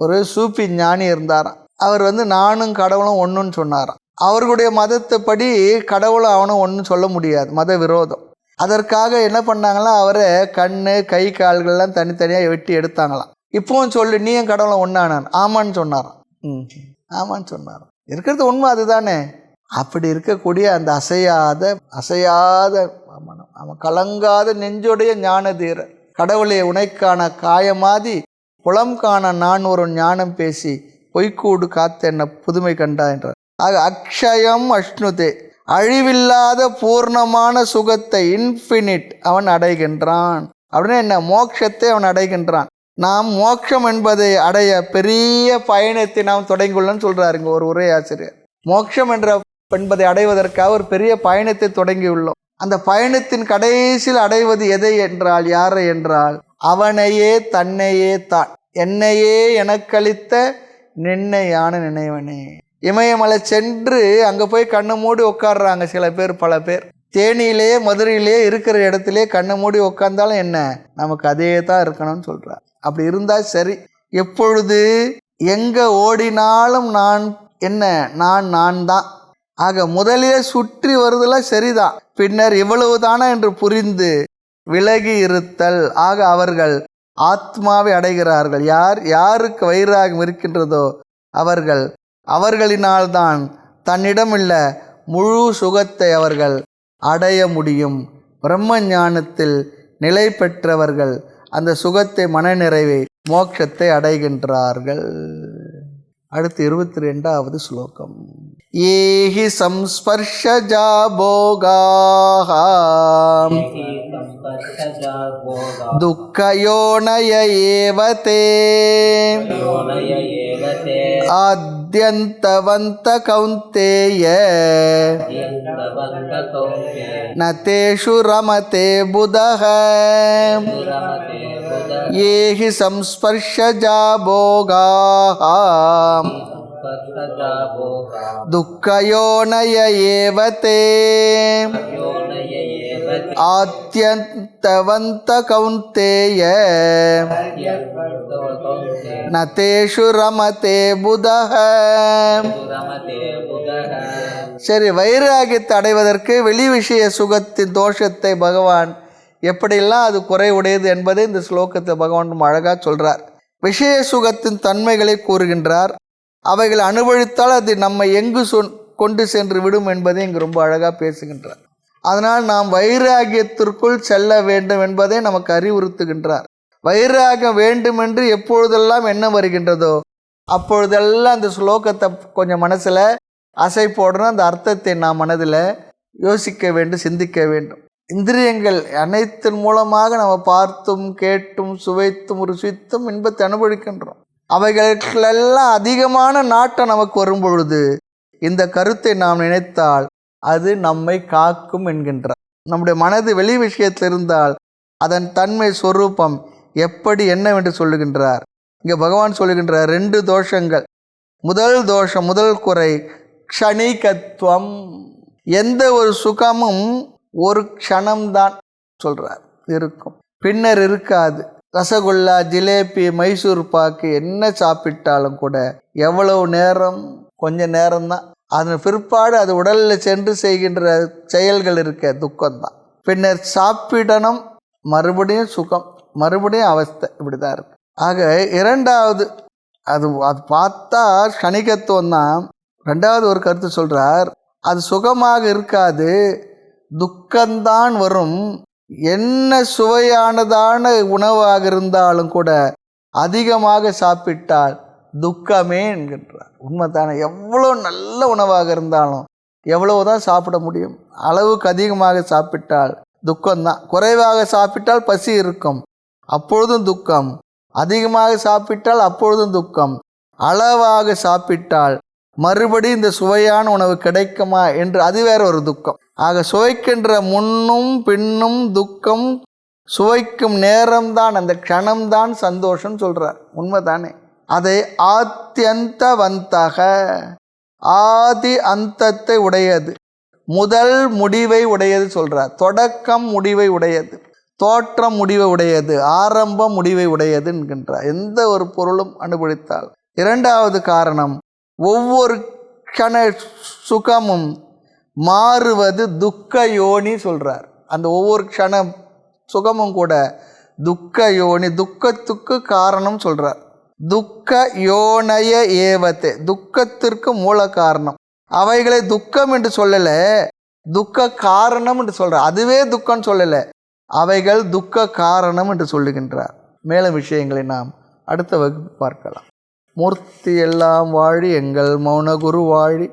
[SPEAKER 1] ஒரு சூப்பி ஞானி இருந்தாராம். அவர் நானும் கடவுளும் ஒன்றுன்னு சொன்னாராம். அவர்களுடைய மதத்தைப்படி கடவுளும் அவனும் ஒன்றும் சொல்ல முடியாது, மத விரோதம். அதற்காக என்ன பண்ணாங்களா, அவரை கண் கை கால்கள்லாம் தனித்தனியாக வெட்டி எடுத்தாங்களாம். இப்போவும் சொல்லு நீயும் கடவுளும் ஒன்றானான். ஆமான்னு சொன்னாராம். ஆமான்னு சொன்னாராம். இருக்கிறது உண்மை அதுதானே. அப்படி இருக்கக்கூடிய அந்த அசையாத அவன் கலங்காத நெஞ்சுடைய ஞான தீரர், கடவுளை உனைக்கான காயமாதி புலம் காண நான் ஒரு ஞானம் பேசி பொய்க்கூடு காத்து என்ன புதுமை கண்டா என்றார். ஆக அக்ஷயம் அஷ்ணுதே, அழிவில்லாத பூர்ணமான சுகத்தை இன்ஃபினிட் அவன் அடைகின்றான். அப்படின்னா என்ன, மோட்சத்தை அவன் அடைகின்றான். நாம் மோட்சம் என்பதை அடைய பெரிய பயணத்தை நாம் தொடங்கியுள்ளோன்னு சொல்கிறாருங்க ஒரு உரையாசிரியர். மோட்சம் என்பதை அடைவதற்காக ஒரு பெரிய பயணத்தை தொடங்கியுள்ளோம். அந்த பயணத்தின் கடைசியில் அடைவது எதை என்றால், யாரை என்றால், அவனையே தன்னையே தான், என்னையே எனக்களித்த நின்னையான நினைவனே. இமயமலை சென்று அங்கே போய் கண்ணை மூடி உட்காடுறாங்க சில பேர், பல பேர். தேனியிலே மதுரையிலே இருக்கிற இடத்துலே கண்ணை மூடி உட்கார்ந்தாலும் என்ன, நமக்கு அதே தான் இருக்கணும்னு சொல்கிறார். அப்படி இருந்தால் சரி. எப்பொழுது எங்கே ஓடினாலும் நான் தான். ஆக முதலிலே சுற்றி வருதெல்லாம் சரிதான், பின்னர் இவ்வளவு தானா என்று புரிந்து விலகி இருத்தல். ஆக அவர்கள் ஆத்மாவை அடைகிறார்கள். யாருக்கு வைராகம் இருக்கின்றதோ அவர்களினால்தான் தன்னிடமுள்ள முழு சுகத்தை அவர்கள் அடைய முடியும். பிரம்ம ஞானத்தில் நிலை பெற்றவர்கள் அந்த சுகத்தை, மனநிறைவை, மோட்சத்தை அடைகின்றார்கள். அடுத்து 22வது ஸ்லோகம். ஏஹி சம்ஸ்பர்ஷஜா போகாஹ துக்கயோனய ஏவதே ஆத்யந்தவந்த கௌந்தேய நதேஷு ரமதே புதஹ ஏஹி சம்ஸ்பர்ஷஜா போகாஹ துக்கயோனய ஏவதே ஆத்யந்தவந்த கௌந்தேய நதேஷு ரமதே புதஹ. சரி, வைராகியத்தை அடைவதற்கு வெளி விஷய சுகத்தின் தோஷத்தை பகவான் எப்படியெல்லாம் அது குறைவுடையது என்பதை இந்த ஸ்லோகத்தை பகவான் அழகாக சொல்கிறார். விஷய சுகத்தின் தன்மைகளை கூறுகின்றார். அவைகள் அனுபவித்தால் அது நம்மை எங்கு கொண்டு சென்று விடும் என்பதை இங்கு ரொம்ப அழகாக பேசுகின்றார். அதனால் நாம் வைராகியத்திற்குள் செல்ல வேண்டும் என்பதை நமக்கு அறிவுறுத்துகின்றார். வைராகியம் வேண்டுமென்று எப்பொழுதெல்லாம் எண்ணம் வருகின்றதோ அப்பொழுதெல்லாம் அந்த ஸ்லோகத்தை கொஞ்சம் மனசில் அசை போடணும். அந்த அர்த்தத்தை நாம் மனதில் யோசிக்க வேண்டும், சிந்திக்க வேண்டும். இந்திரியங்கள் அனைத்தின் மூலமாக நம்ம பார்த்தும் கேட்டும் சுவைத்தும் ருசித்தும் இன்பத்தை அனுபவிக்கின்றோம். அவைகளெல்லாம் அதிகமான நாட்டம் நமக்கு வரும் பொழுது இந்த கருத்தை நாம் நினைத்தால் அது நம்மை காக்கும் என்கின்றார். நம்முடைய மனது வெளி விஷயத்தில் இருந்தால் அதன் தன்மை சொரூபம் எப்படி என்னவென்று சொல்லுகின்றார். இங்கே பகவான் சொல்லுகின்றார் 2 தோஷங்கள். முதல் தோஷம், முதல் குறை க்ஷணிகத்துவம். எந்த ஒரு சுகமும் ஒரு க்ஷணம்தான் சொல்கிறார் இருக்கும், பின்னர் இருக்காது. ரசகுல்லா, ஜிலேபி, மைசூர் பாக்கு என்ன சாப்பிட்டாலும் கூட எவ்வளவு நேரம், கொஞ்ச நேரம்தான். அதன் பிற்பாடு அது உடலில் சென்று செய்கின்ற செயல்கள் இருக்க துக்கம்தான். பின்னர் சாப்பிடணும், மறுபடியும் சுகம், மறுபடியும் அவஸ்தை, இப்படி தான் இருக்கு. ஆக இரண்டாவது அது பார்த்தா கணிகத்துவம் தான். ரெண்டாவது ஒரு கருத்து சொல்கிறார், அது சுகமாக இருக்காது, துக்கம்தான் வரும். என்ன சுவையானதான உணவாக இருந்தாலும் கூட அதிகமாக சாப்பிட்டால் துக்கமே என்கின்றார். உண்மைதானே? எவ்வளோ நல்ல உணவாக இருந்தாலும் எவ்வளவுதான் சாப்பிட முடியும்? அளவுக்கு அதிகமாக சாப்பிட்டால் துக்கம்தான். குறைவாக சாப்பிட்டால் பசி இருக்கும், அப்பொழுதும் துக்கம். அதிகமாக சாப்பிட்டால் அப்பொழுதும் துக்கம். அளவாக சாப்பிட்டால் மறுபடியும் இந்த சுவையான உணவு கிடைக்குமா என்று அது வேற ஒரு துக்கம். ஆக சுவைக்கின்ற முன்னும் பின்னும் துக்கம், சுவைக்கும் நேரம்தான், அந்த க்ஷணம்தான் சந்தோஷம் சொல்கிறார். உண்மைதானே? அதை ஆத்யந்தவந்தக, ஆதி அந்தத்தை உடையது, முதல் முடிவை உடையது சொல்கிறார். தொடக்கம் முடிவை உடையது, தோற்றம் முடிவை உடையது, ஆரம்பம் முடிவை உடையது என்கின்றார். எந்த ஒரு பொருளும் அனுபவித்தால். இரண்டாவது காரணம், ஒவ்வொரு கண சுகமும் மாறுவது துக்க யோனி சொல்கிறார். அந்த ஒவ்வொரு க்ஷணம் சுகமும் கூட துக்க யோனி, துக்கத்துக்கு காரணம் சொல்கிறார். துக்க யோனய ஏவத்தே, துக்கத்திற்கு மூல காரணம். அவைகளை துக்கம் என்று சொல்லலை, துக்க காரணம் என்று சொல்கிறார். அதுவே துக்கம் சொல்லலை, அவைகள் துக்க காரணம் என்று சொல்லுகின்றார். மேலும் விஷயங்களை நாம் அடுத்த வகுப்பு பார்க்கலாம். மூர்த்தி எல்லாம் வாழி, எங்கள் மௌனகுரு வாழி,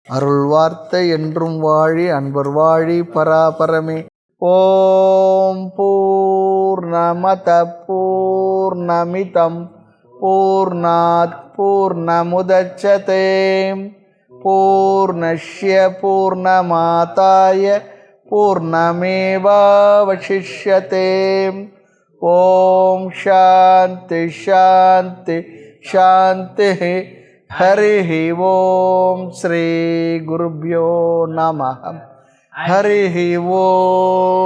[SPEAKER 1] அருள் வார்த்தை என்றும் வாழி, அன்பர் வாழி, பராபரமே. ஓம் பூர்ணமத பூர்ணமிதம் பூர்ணாத் பூர்ணமுதச்யதே பூர்ணஸ்ய பூர்ணமாதாய பூர்ணமேவாவசிஷ்யதே. ஓம் சாந்தி சாந்தி சாந்தி. ஹரி ஓம். ஸ்ரீ குருப்யோ நமः. ஹரி ஓம்.